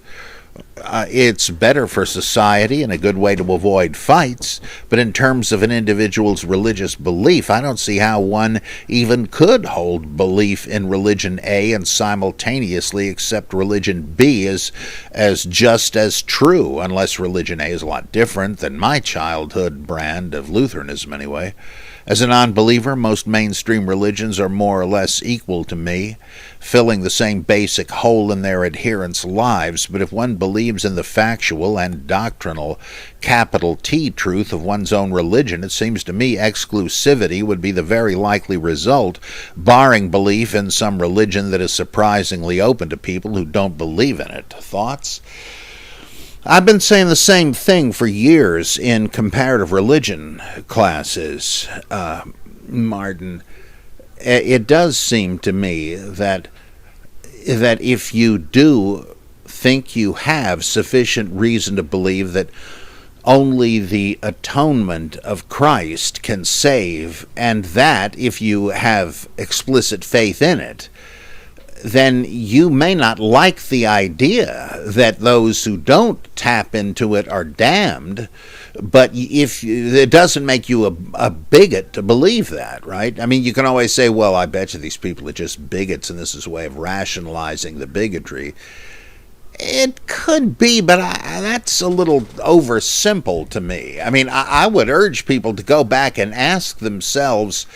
It's better for society and a good way to avoid fights, but in terms of an individual's religious belief, I don't see how one even could hold belief in religion A and simultaneously accept religion B as just as true, unless religion A is a lot different than my childhood brand of Lutheranism anyway. As a non-believer, most mainstream religions are more or less equal to me, filling the same basic hole in their adherents' lives, but if one believes in the factual and doctrinal capital T truth of one's own religion, it seems to me exclusivity would be the very likely result, barring belief in some religion that is surprisingly open to people who don't believe in it. Thoughts? I've been saying the same thing for years in comparative religion classes, Martin. It does seem to me that if you do think you have sufficient reason to believe that only the atonement of Christ can save, and that if you have explicit faith in it, then you may not like the idea that those who don't tap into it are damned, but it doesn't make you a bigot to believe that, right? I mean, you can always say, well, I bet you these people are just bigots, and this is a way of rationalizing the bigotry. It could be, but that's a little oversimple to me. I mean, I would urge people to go back and ask themselves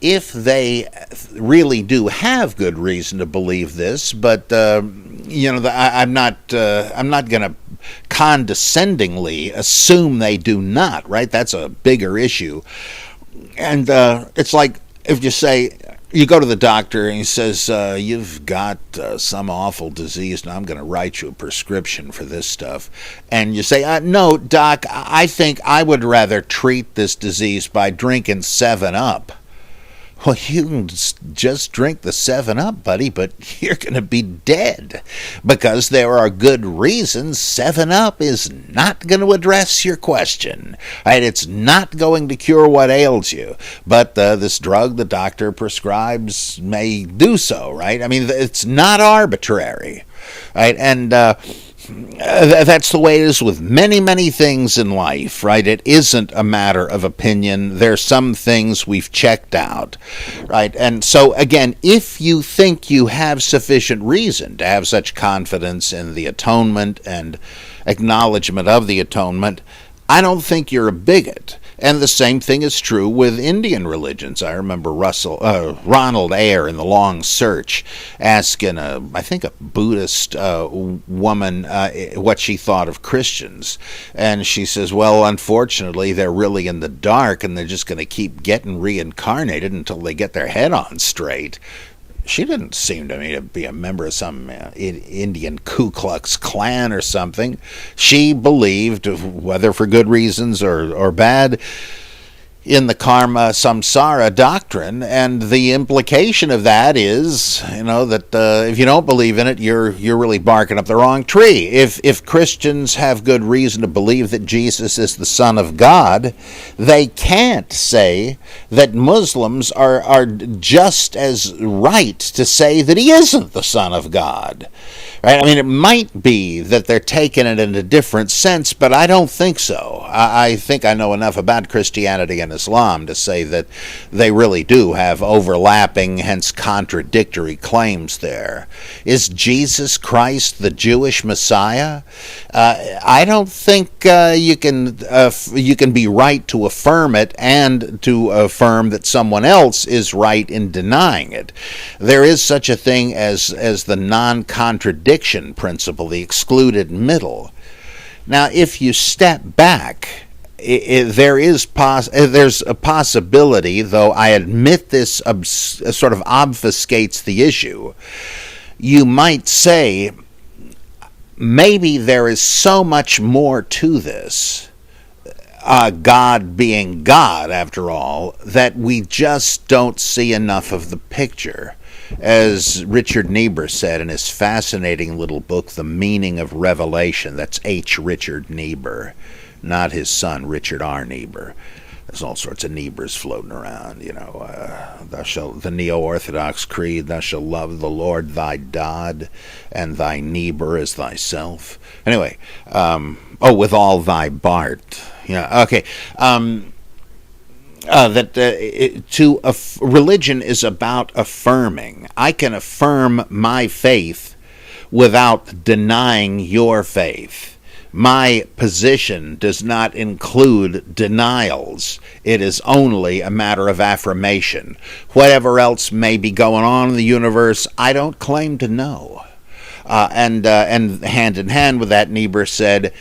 if they really do have good reason to believe this, but I'm not going to condescendingly assume they do not. Right? That's a bigger issue, and it's like if you say you go to the doctor and he says you've got some awful disease, and I'm going to write you a prescription for this stuff, and you say, no, doc, I think I would rather treat this disease by drinking 7-Up. Well, you can just drink the 7-Up, buddy, but you're going to be dead because there are good reasons 7-Up is not going to address your question. Right? It's not going to cure what ails you, but this drug the doctor prescribes may do so, right? I mean, it's not arbitrary, right? And that's the way it is with many, many things in life, right? It isn't a matter of opinion. There's some things we've checked out, right? And so, again, if you think you have sufficient reason to have such confidence in the atonement and acknowledgement of the atonement, I don't think you're a bigot. And the same thing is true with Indian religions. I remember Ronald Eyre in The Long Search asking, I think a Buddhist woman what she thought of Christians. And she says, well, unfortunately, they're really in the dark, and they're just going to keep getting reincarnated until they get their head on straight. She didn't seem to me to be a member of some Indian Ku Klux Klan or something. She believed, whether for good reasons or bad, in the karma samsara doctrine, and the implication of that is, that if you don't believe in it, you're really barking up the wrong tree. If Christians have good reason to believe that Jesus is the Son of God, they can't say that Muslims are just as right to say that he isn't the Son of God. Right? I mean, it might be that they're taking it in a different sense, but I don't think so. I think I know enough about Christianity and Islam to say that they really do have overlapping, hence contradictory claims there. Is Jesus Christ the Jewish Messiah? I don't think you can be right to affirm it and to affirm that someone else is right in denying it. There is such a thing as the non-contradiction principle, the excluded middle. Now, if you step back, there's a possibility, though I admit this sort of obfuscates the issue. You might say maybe there is so much more to this, God being God after all, that we just don't see enough of the picture. As Richard Niebuhr said in his fascinating little book, The Meaning of Revelation, that's H. Richard Niebuhr, not his son, Richard R. Niebuhr. There's all sorts of Niebuhrs floating around, the Neo-Orthodox Creed, thou shalt love the Lord thy God and thy neighbor as thyself. Anyway, with all thy Bart. Yeah, okay. Religion is about affirming. I can affirm my faith without denying your faith. My position does not include denials. It is only a matter of affirmation. Whatever else may be going on in the universe, I don't claim to know. And hand in hand with that, Niebuhr said,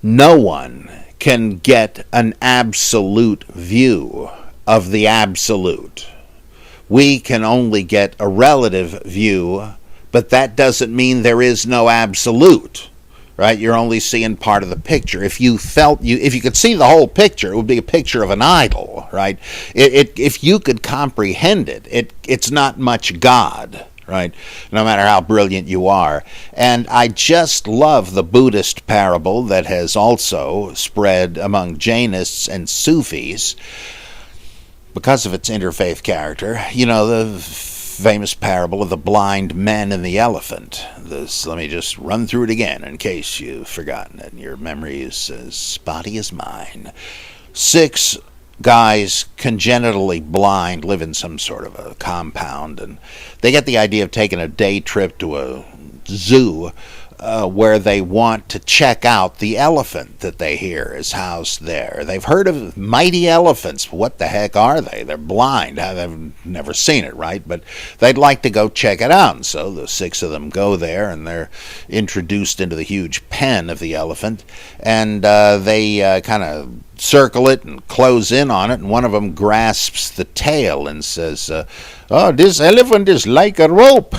no one can get an absolute view of the absolute. We can only get a relative view, but that doesn't mean there is no absolute, right? You're only seeing part of the picture. If you could see the whole picture, it would be a picture of an idol, right? If you could comprehend it, it's not much God. Right? No matter how brilliant you are. And I just love the Buddhist parable that has also spread among Jainists and Sufis because of its interfaith character. The famous parable of the blind men and the elephant. Let me just run through it again in case you've forgotten it and your memory is as spotty as mine. 6 guys congenitally blind live in some sort of a compound, and they get the idea of taking a day trip to a zoo where they want to check out the elephant that they hear is housed there. They've heard of mighty elephants. What the heck are they? They're blind. They've never seen it, right? But they'd like to go check it out. And so the 6 of them go there, and they're introduced into the huge pen of the elephant, and they kind of circle it and close in on it, and one of them grasps the tail and says, this elephant is like a rope.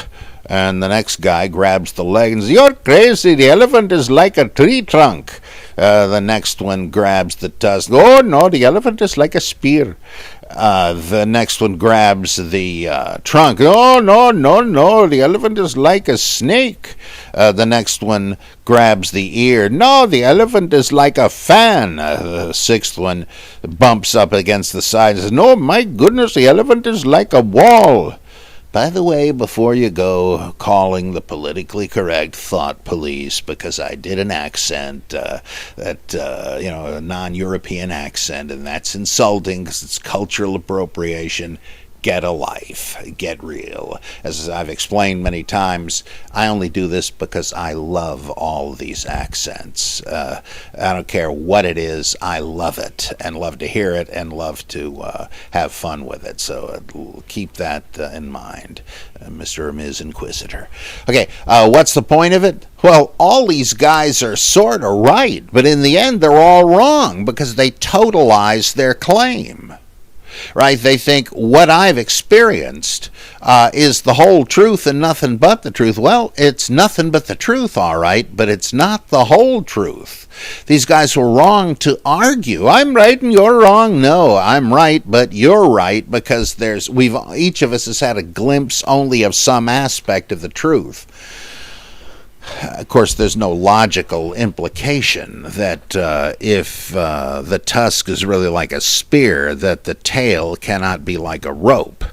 And the next guy grabs the leg and says, you're crazy, the elephant is like a tree trunk. The next one grabs the tusk. Oh, no, the elephant is like a spear. The next one grabs the trunk. Oh, no, the elephant is like a snake. The next one grabs the ear. No, the elephant is like a fan. The 6th one bumps up against the side and says, no, my goodness, the elephant is like a wall. By the way, before you go calling the politically correct thought police because I did an accent, a non-European accent, and that's insulting because it's cultural appropriation, get a life, get real. As I've explained many times, I only do this because I love all these accents. I don't care what it is, I love it, and love to hear it, and love to have fun with it. So keep that in mind, Mr. or Ms. Inquisitor. Okay, what's the point of it? Well, all these guys are sort of right, but in the end they're all wrong because they totalize their claim. right? They think what I've experienced is the whole truth and nothing but the truth. Well, it's nothing but the truth, all right, but it's not the whole truth. These guys were wrong to argue. I'm right and you're wrong. No, I'm right, but you're right, because each of us has had a glimpse only of some aspect of the truth. Of course, there's no logical implication that if the tusk is really like a spear, that the tail cannot be like a rope,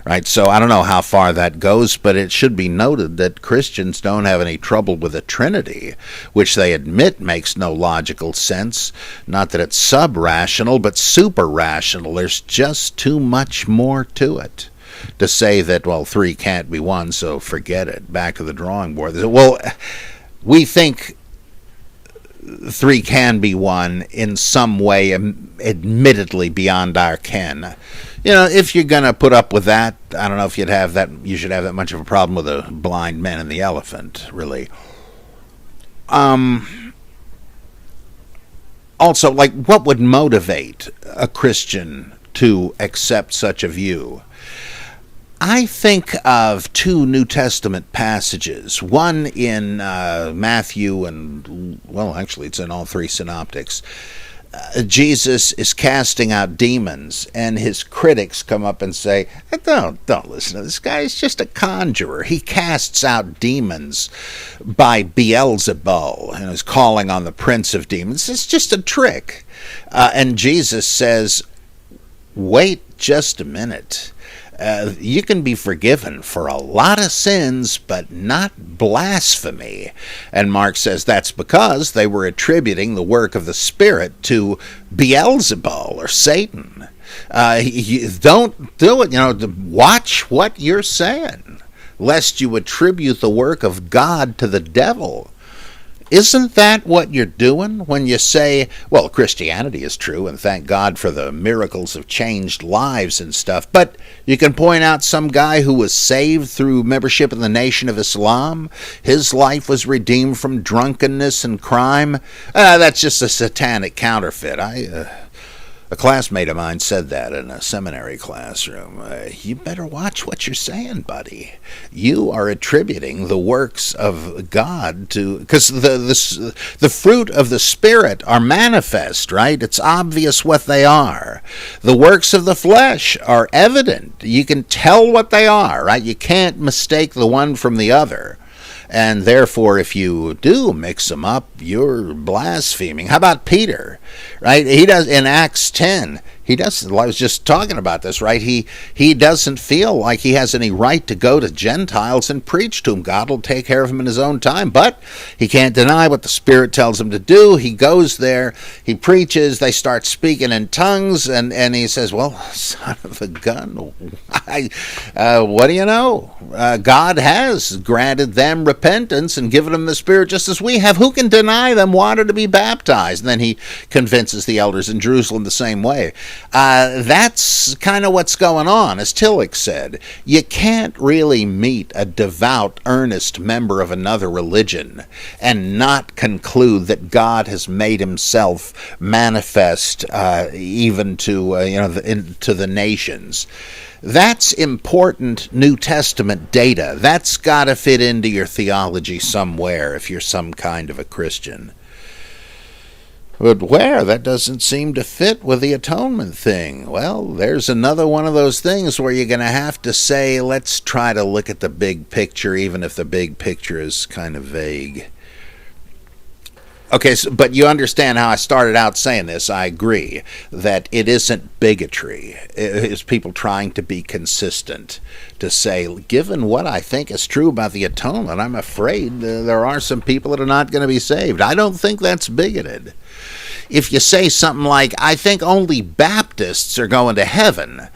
right? So I don't know how far that goes, but it should be noted that Christians don't have any trouble with the Trinity, which they admit makes no logical sense. Not that it's sub-rational, but super-rational. There's just too much more to it to say that, well, three can't be one, so forget it. Back to the drawing board. Well, we think three can be one in some way, admittedly beyond our ken. You know, if you're going to put up with that, I don't know if you should have that much of a problem with the blind man and the elephant, really. Also, like, what would motivate a Christian to accept such a view? I think of two New Testament passages, one in Matthew and, well, actually it's in all three synoptics. Jesus is casting out demons, and his critics come up and say, don't listen to this guy, he's just a conjurer. He casts out demons by Beelzebul, and is calling on the prince of demons. It's just a trick. And Jesus says, wait just a minute. You can be forgiven for a lot of sins, but not blasphemy. And Mark says that's because they were attributing the work of the Spirit to Beelzebul or Satan. Don't do it. Watch what you're saying, lest you attribute the work of God to the devil. Isn't that what you're doing when you say, well, Christianity is true, and thank God for the miracles of changed lives and stuff, but you can point out some guy who was saved through membership in the Nation of Islam, his life was redeemed from drunkenness and crime? That's just a satanic counterfeit. A classmate of mine said that in a seminary classroom. You better watch what you're saying, buddy. You are attributing the works of God to... Because the fruit of the Spirit are manifest, right? It's obvious what they are. The works of the flesh are evident. You can tell what they are, right? You can't mistake the one from the other. And therefore, if you do mix them up, you're blaspheming. How about Peter, right? He does in Acts 10. He doesn't. I was just talking about this, right? He doesn't feel like he has any right to go to Gentiles and preach to them. God will take care of him in his own time, but he can't deny what the Spirit tells him to do. He goes there, he preaches, they start speaking in tongues, and he says, well, son of a gun, what do you know? God has granted them repentance and given them the Spirit just as we have. Who can deny them water to be baptized? And then he convinces the elders in Jerusalem the same way. That's kind of what's going on. As Tillich said, you can't really meet a devout, earnest member of another religion and not conclude that God has made himself manifest even to to the nations. That's important New Testament data. That's got to fit into your theology somewhere if you're some kind of a Christian. But where? That doesn't seem to fit with the atonement thing. Well, there's another one of those things where you're going to have to say, let's try to look at the big picture, even if the big picture is kind of vague. Okay, but you understand how I started out saying this. I agree that it isn't bigotry. It's people trying to be consistent, to say, given what I think is true about the atonement, I'm afraid there are some people that are not going to be saved. I don't think that's bigoted. If you say something like, I think only Baptists are going to heaven,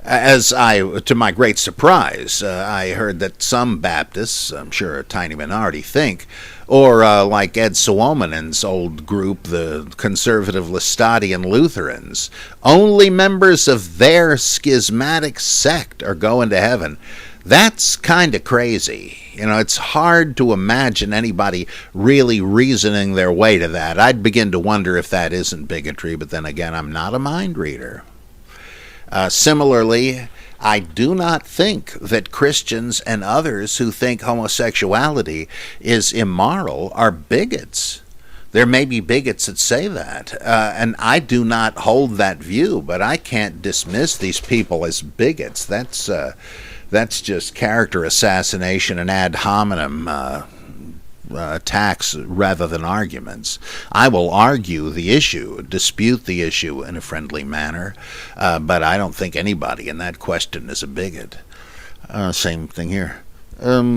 to my great surprise, I heard that some Baptists, I'm sure a tiny minority, think, or like Ed Suominen's old group, the conservative Lestadian Lutherans, only members of their schismatic sect are going to heaven. That's kind of crazy. It's hard to imagine anybody really reasoning their way to that. I'd begin to wonder if that isn't bigotry, but then again, I'm not a mind reader. Similarly, I do not think that Christians and others who think homosexuality is immoral are bigots. There may be bigots that say that, and I do not hold that view, but I can't dismiss these people as bigots. That's just character assassination and ad hominem attacks rather than arguments. I will argue the issue, dispute the issue in a friendly manner, but I don't think anybody in that question is a bigot. Same thing here. Pretty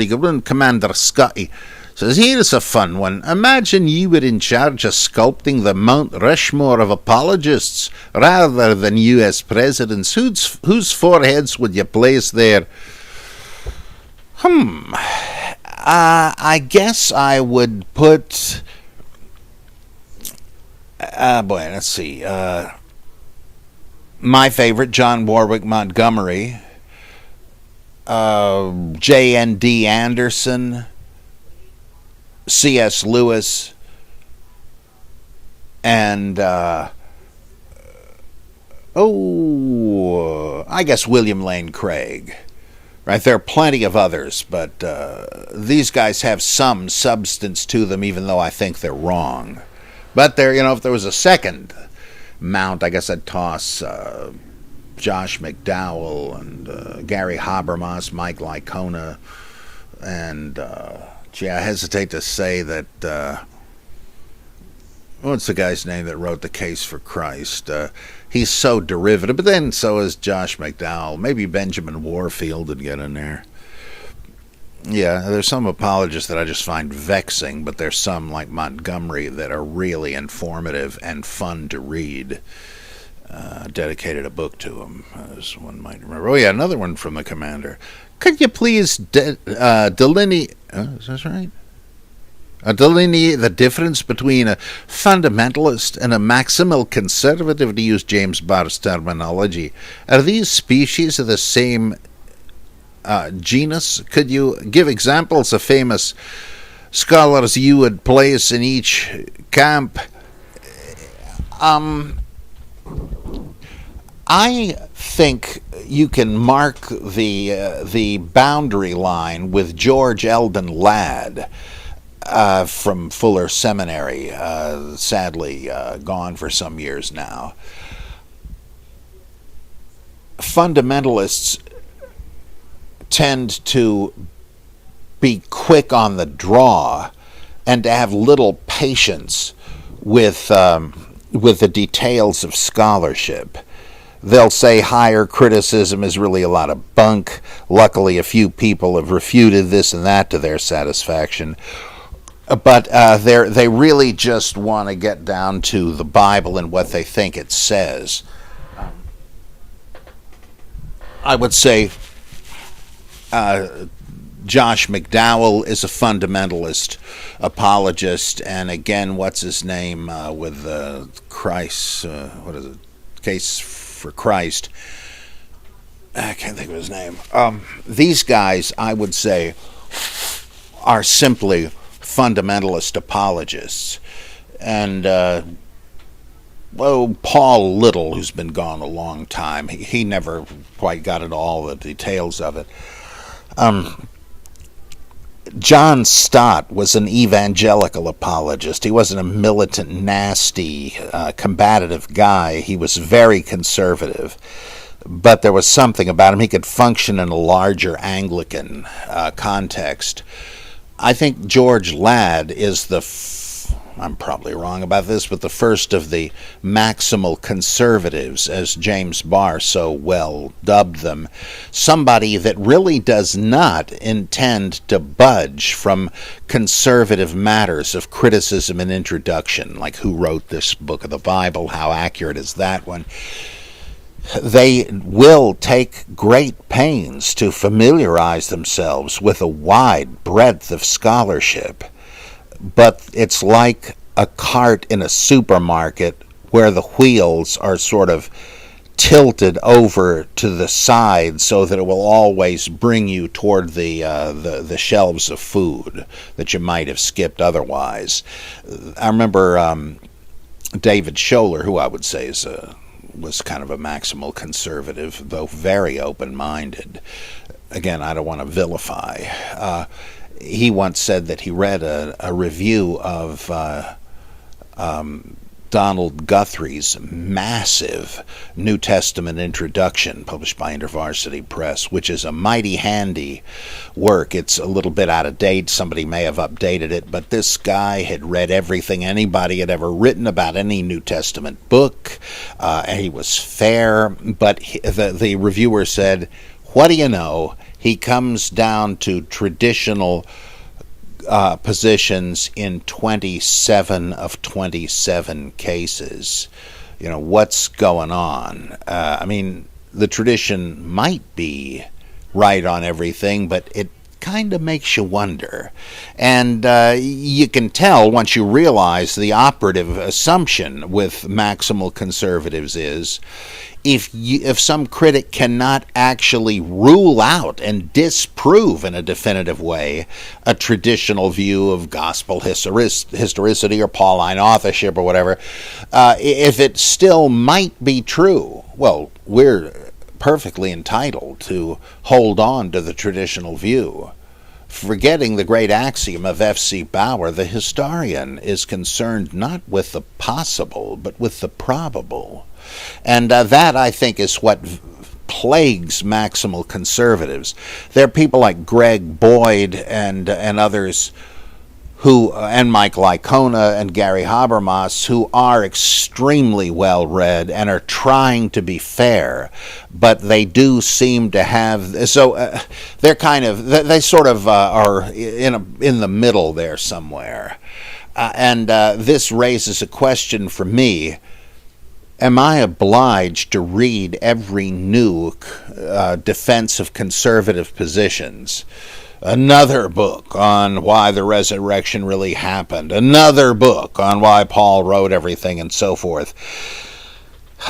good one. Commander Scotty says, here's a fun one. Imagine you were in charge of sculpting the Mount Rushmore of apologists rather than U.S. presidents. Whose foreheads would you place there? I guess I would put... let's see. My favorite, John Warwick Montgomery. J.N.D. Anderson. C.S. Lewis. And... I guess William Lane Craig. Right, there are plenty of others, but these guys have some substance to them, even though I think they're wrong. But there, if there was a second mount, I guess I'd toss Josh McDowell and Gary Habermas, Mike Licona, and I hesitate to say that. What's the guy's name that wrote The Case for Christ? He's so derivative, but then so is Josh McDowell. Maybe Benjamin Warfield would get in there. Yeah, there's some apologists that I just find vexing, but there's some like Montgomery that are really informative and fun to read. Dedicated a book to him, as one might remember. Oh yeah, another one from the commander. Could you please delineate... is that right? Delineate the difference between a fundamentalist and a maximal conservative, to use James Barr's terminology. Are these species of the same genus? Could you give examples of famous scholars you would place in each camp? I think you can mark the boundary line with George Eldon Ladd, from Fuller Seminary, sadly gone for some years now. Fundamentalists tend to be quick on the draw and to have little patience with the details of scholarship. They'll say higher criticism is really a lot of bunk. Luckily, a few people have refuted this and that to their satisfaction. But they really just want to get down to the Bible and what they think it says. I would say Josh McDowell is a fundamentalist apologist, and again, what's his name with Christ? What is it? Case for Christ. I can't think of his name. These guys, I would say, are simply fundamentalist apologists. And Paul Little, who's been gone a long time, he never quite got into all the details of it. John Stott was an evangelical apologist. He wasn't a militant, nasty, combative guy. He was very conservative. But there was something about him. He could function in a larger Anglican context. I think George Ladd is I'm probably wrong about this, but the first of the maximal conservatives, as James Barr so well dubbed them. Somebody that really does not intend to budge from conservative matters of criticism and introduction, like who wrote this book of the Bible, how accurate is that one. They will take great pains to familiarize themselves with a wide breadth of scholarship, but it's like a cart in a supermarket where the wheels are sort of tilted over to the side so that it will always bring you toward the shelves of food that you might have skipped otherwise. I remember David Scholler, who I would say is was kind of a maximal conservative, though very open-minded. Again, I don't want to vilify. He once said that he read a review of Donald Guthrie's massive New Testament introduction published by InterVarsity Press, which is a mighty handy work. It's a little bit out of date. Somebody may have updated it, but this guy had read everything anybody had ever written about any New Testament book, and he was fair, but the reviewer said, what do you know? He comes down to traditional positions in 27 of 27 cases. You know, what's going on? I mean, the tradition might be right on everything, but it kind of makes you wonder. And you can tell once you realize the operative assumption with maximal conservatives is if some critic cannot actually rule out and disprove in a definitive way a traditional view of gospel historicity or Pauline authorship or whatever, if it still might be true, well, we're perfectly entitled to hold on to the traditional view. Forgetting the great axiom of F.C. Bauer, the historian is concerned not with the possible, but with the probable. And that, I think, is what plagues maximal conservatives. There are people like Greg Boyd and others who, and Mike Licona and Gary Habermas, who are extremely well read and are trying to be fair, but they do seem to have, so they're kind of, they sort of are in the middle there somewhere. And this raises a question for me. Am I obliged to read every new defense of conservative positions? Another book on why the resurrection really happened. Another book on why Paul wrote everything and so forth.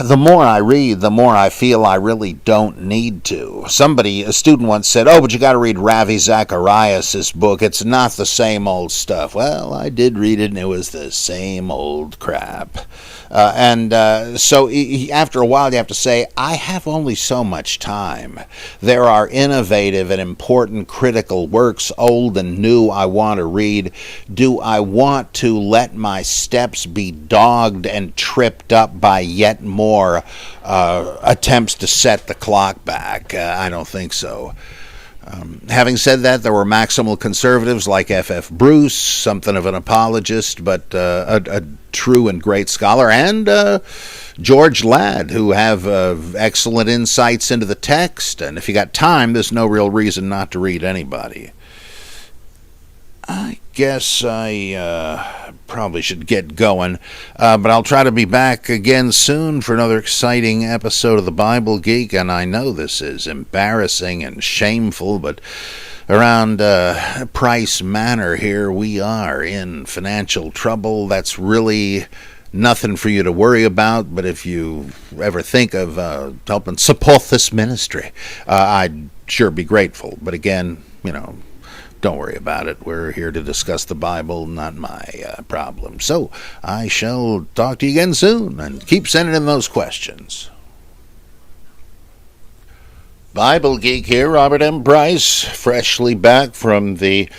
The more I read, the more I feel I really don't need to. A student once said, but you got to read Ravi Zacharias' book. It's not the same old stuff. Well, I did read it, and it was the same old crap. So after a while, you have to say, I have only so much time. There are innovative and important critical works, old and new, I want to read. Do I want to let my steps be dogged and tripped up by yet more attempts to set the clock back? I don't think so. Having said that, there were maximal conservatives like F.F. Bruce, something of an apologist, but a true and great scholar, and George Ladd, who have excellent insights into the text. And if you got time, there's no real reason not to read anybody. I guess I probably should get going, but I'll try to be back again soon for another exciting episode of the Bible Geek. And I know this is embarrassing and shameful, but around Price Manor here, we are in financial trouble. That's really nothing for you to worry about, but if you ever think of helping support this ministry, I'd sure be grateful. But again, don't worry about it. We're here to discuss the Bible, not my problem. So I shall talk to you again soon, and keep sending in those questions. Bible Geek here, Robert M. Price, freshly back from the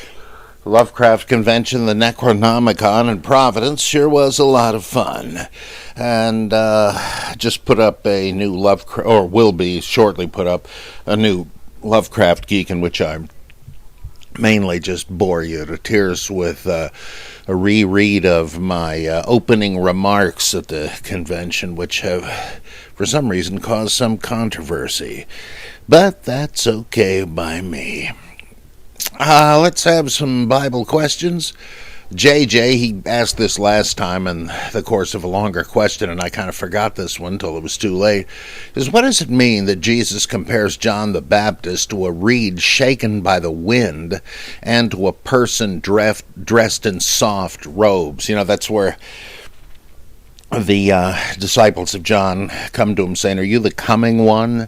Lovecraft Convention, the Necronomicon in Providence. Sure was a lot of fun. And just put up a new Lovecraft, or will be shortly put up, a new Lovecraft Geek in which I'm mainly just bore you to tears with a reread of my opening remarks at the convention, which have, for some reason, caused some controversy. But that's okay by me. Let's have some Bible questions. JJ, he asked this last time in the course of a longer question, and I kind of forgot this one until it was too late. Is what does it mean that Jesus compares John the Baptist to a reed shaken by the wind and to a person dressed in soft robes? That's where the disciples of John come to him saying, are you the coming one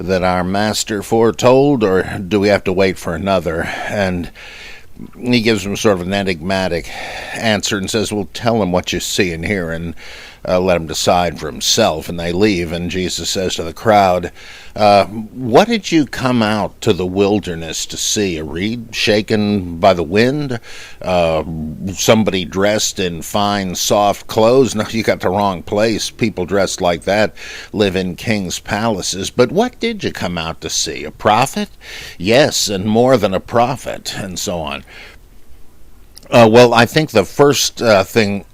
that our master foretold, or do we have to wait for another? And he gives them sort of an enigmatic answer and says, well, tell them what you see and hear. And let him decide for himself, and they leave. And Jesus says to the crowd, what did you come out to the wilderness to see? A reed shaken by the wind? Somebody dressed in fine, soft clothes? No, you got the wrong place. People dressed like that live in king's palaces. But what did you come out to see? A prophet? Yes, and more than a prophet, and so on. Well, I think the first thing,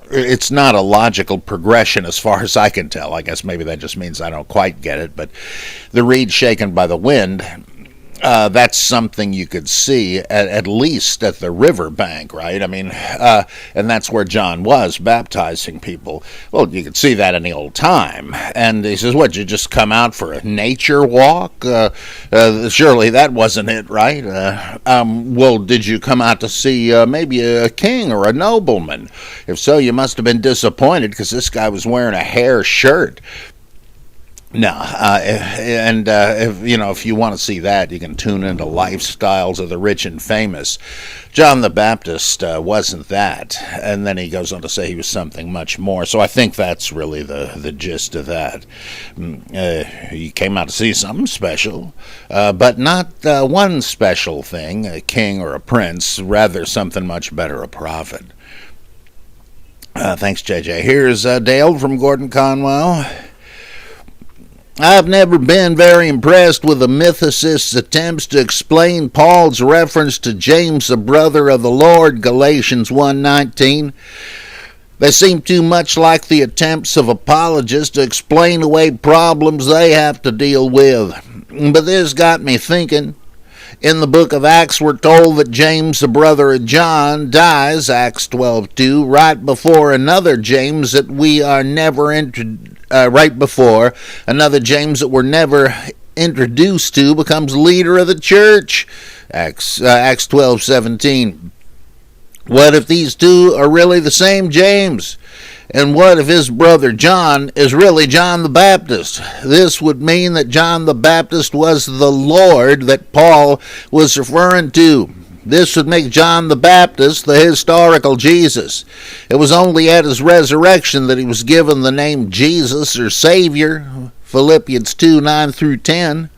it's not a logical progression as far as I can tell. I guess maybe that just means I don't quite get it. But the reed shaken by the wind, that's something you could see at least at the river bank, right? I mean, and that's where John was baptizing people. Well, you could see that in the old time. And he says, what, you just come out for a nature walk? Surely that wasn't it, right? Well, did you come out to see maybe a king or a nobleman? If so, you must have been disappointed because this guy was wearing a hair shirt. No, and if you want to see that, you can tune into Lifestyles of the Rich and Famous. John the Baptist wasn't that, and then he goes on to say he was something much more. So I think that's really the gist of that. He came out to see something special, but not one special thing, a king or a prince, rather something much better, a prophet. Thanks, JJ. Here's Dale from Gordon Conwell. I've never been very impressed with the mythicist's attempts to explain Paul's reference to James, the brother of the Lord, Galatians 1:19. They seem too much like the attempts of apologists to explain away problems they have to deal with. But this got me thinking. In the book of Acts, we're told that James, the brother of John, dies, Acts 12:2, right before another James that we are never right before another James that we're never introduced to becomes leader of the church, Acts 12:17. What if these two are really the same James? And what if his brother John is really John the Baptist? This would mean that John the Baptist was the Lord that Paul was referring to. This would make John the Baptist the historical Jesus. It was only at his resurrection that he was given the name Jesus or Savior, Philippians 2:9-10.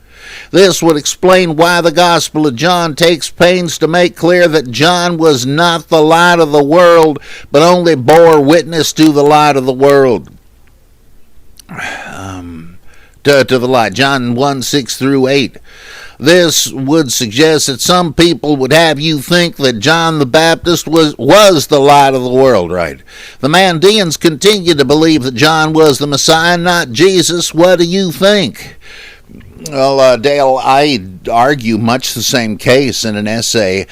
This would explain why the Gospel of John takes pains to make clear that John was not the light of the world, but only bore witness to the light of the world. To the light, John 1:6-8. This would suggest that some people would have you think that John the Baptist was the light of the world, right? The Mandeans continue to believe that John was the Messiah, not Jesus. What do you think? Well, Dale, I argue much the same case in an essay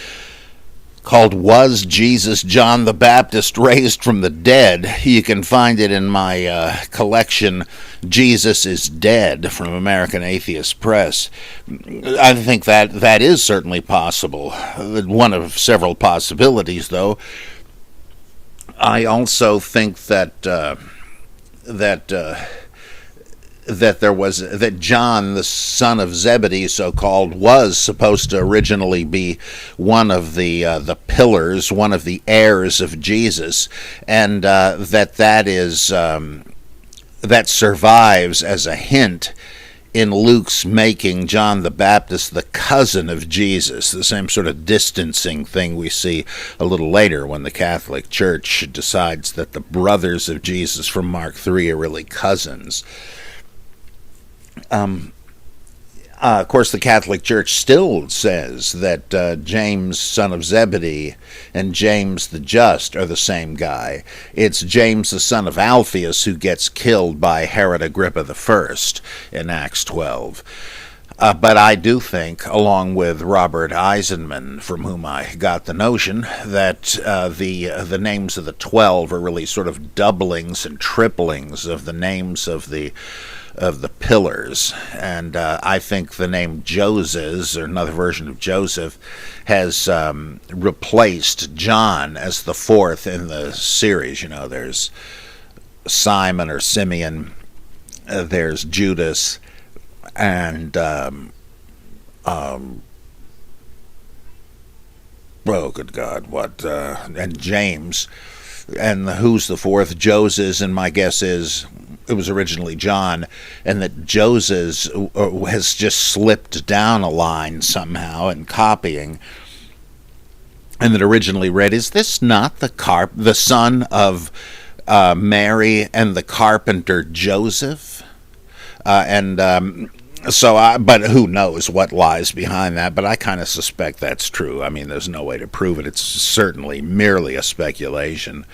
called Was Jesus John the Baptist Raised from the Dead? You can find it in my collection, Jesus is Dead, from American Atheist Press. I think that is certainly possible. One of several possibilities, though. I also think that John, the son of Zebedee, so-called, was supposed to originally be one of the pillars, one of the heirs of Jesus, and that survives as a hint in Luke's making John the Baptist the cousin of Jesus, the same sort of distancing thing we see a little later when the Catholic Church decides that the brothers of Jesus from Mark 3 are really cousins. Of course, the Catholic Church still says that James, son of Zebedee, and James the Just are the same guy. It's James, the son of Alphaeus, who gets killed by Herod Agrippa I in Acts 12. But I do think, along with Robert Eisenman, from whom I got the notion, that the names of the 12 are really sort of doublings and triplings of the names of the pillars, and I think the name Joses, or another version of Joseph, has replaced John as the fourth in the series. You know, there's Simon or Simeon, there's Judas, and oh good God, what and James. and who's the fourth? Joses, and my guess is it was originally John, and that Joses has just slipped down a line somehow in copying, and that originally read, "Is this not the son of Mary and the carpenter Joseph?" But who knows what lies behind that, but I kind of suspect that's true. I mean, there's no way to prove it. It's certainly merely a speculation.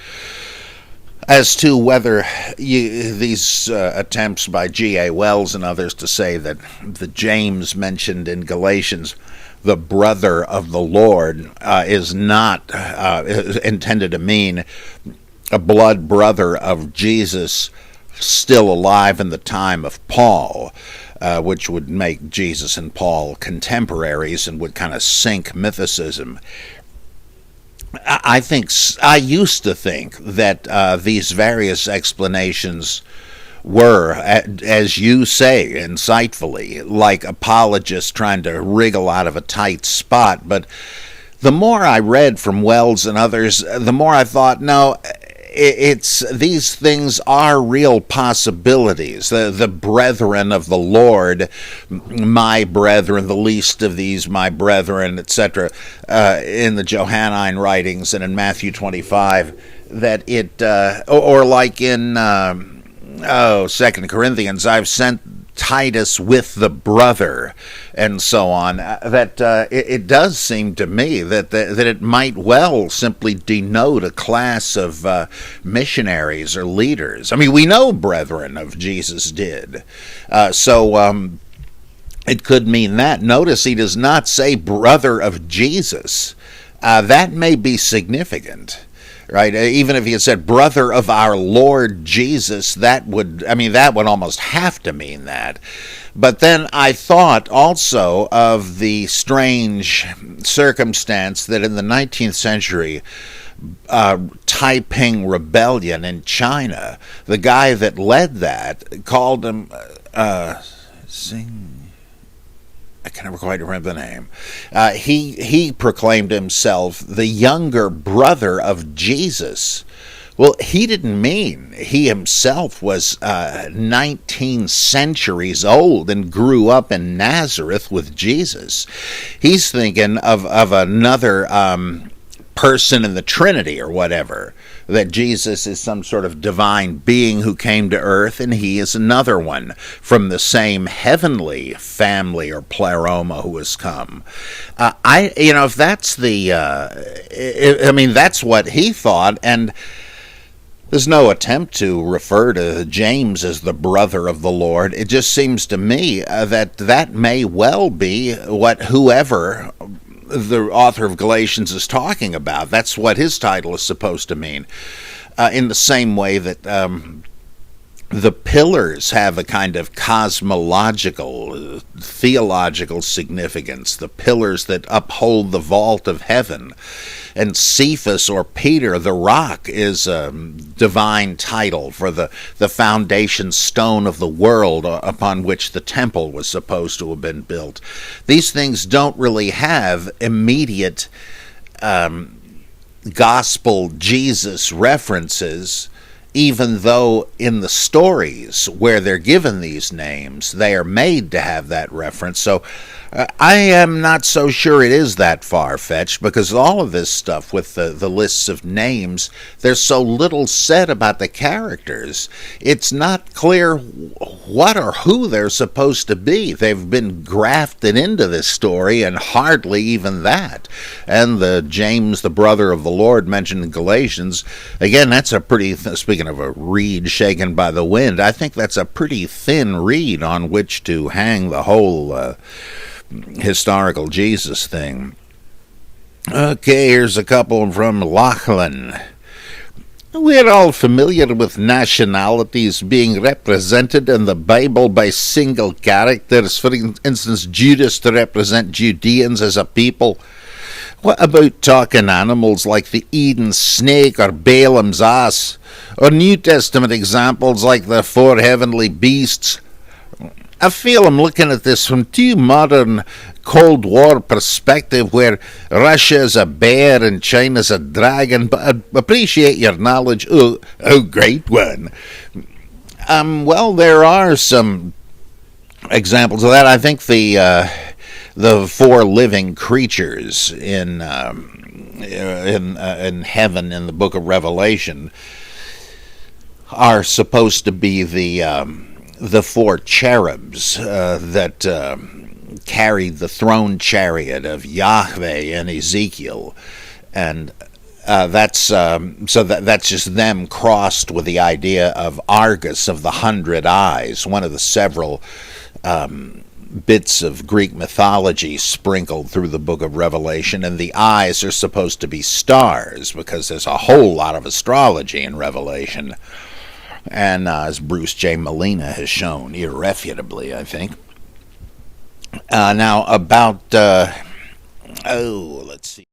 As to whether these attempts by G.A. Wells and others to say that the James mentioned in Galatians, the brother of the Lord, is not intended to mean a blood brother of Jesus still alive in the time of Paul, which would make Jesus and Paul contemporaries and would kind of sink mythicism. I used to think that these various explanations were, as you say insightfully, like apologists trying to wriggle out of a tight spot. But the more I read from Wells and others, the more I thought, no, these things are real possibilities. The brethren of the Lord, my brethren, the least of these, my brethren, etc., in the Johannine writings and in Matthew 25, that it, or like in 2 Corinthians, I've sent Titus with the brother, and so on, that it does seem to me that it might well simply denote a class of missionaries or leaders. I mean, we know brethren of Jesus did, so it could mean that. Notice he does not say brother of Jesus. That may be significant. Right, even if he had said brother of our Lord Jesus, that would almost have to mean that. But then I thought also of the strange circumstance that in the 19th century, Taiping Rebellion in China, the guy that led that called him I can never quite remember the name. He proclaimed himself the younger brother of Jesus. Well, he didn't mean he himself was 19 centuries old and grew up in Nazareth with Jesus. He's thinking of another person in the Trinity or whatever, that Jesus is some sort of divine being who came to earth, and he is another one from the same heavenly family or pleroma who has come. If that's that's what he thought, and there's no attempt to refer to James as the brother of the Lord. It just seems to me that may well be what whoever the author of Galatians is talking about. That's what his title is supposed to mean. In the same way that the pillars have a kind of cosmological, theological significance, the pillars that uphold the vault of heaven. And Cephas, or Peter, the rock, is a divine title for the foundation stone of the world upon which the temple was supposed to have been built. These things don't really have immediate gospel Jesus references, even though in the stories where they're given these names, they are made to have that reference. So I am not so sure it is that far-fetched, because all of this stuff with the lists of names, there's so little said about the characters. It's not clear what or who they're supposed to be. They've been grafted into this story, and hardly even that. And the James, the brother of the Lord, mentioned in Galatians, again, that's a pretty, speaking of a reed shaken by the wind, I think that's a pretty thin reed on which to hang the whole historical Jesus thing. Okay, here's a couple from Lachlan. We're all familiar with nationalities being represented in the Bible by single characters. For instance, Judas to represent Judeans as a people. What about talking animals like the Eden snake or Balaam's ass? Or New Testament examples like the four heavenly beasts? I feel I'm looking at this from too modern Cold War perspective where Russia's a bear and China's a dragon, but I appreciate your knowledge. Oh, great one. Well, there are some examples of that. I think the four living creatures in heaven in the book of Revelation are supposed to be the four cherubs that carried the throne chariot of Yahweh in Ezekiel, and that's just them crossed with the idea of Argus of the 100 eyes, one of the several bits of Greek mythology sprinkled through the book of Revelation, and the eyes are supposed to be stars because there's a whole lot of astrology in Revelation, and as Bruce J. Molina has shown irrefutably, I think. Now about let's see.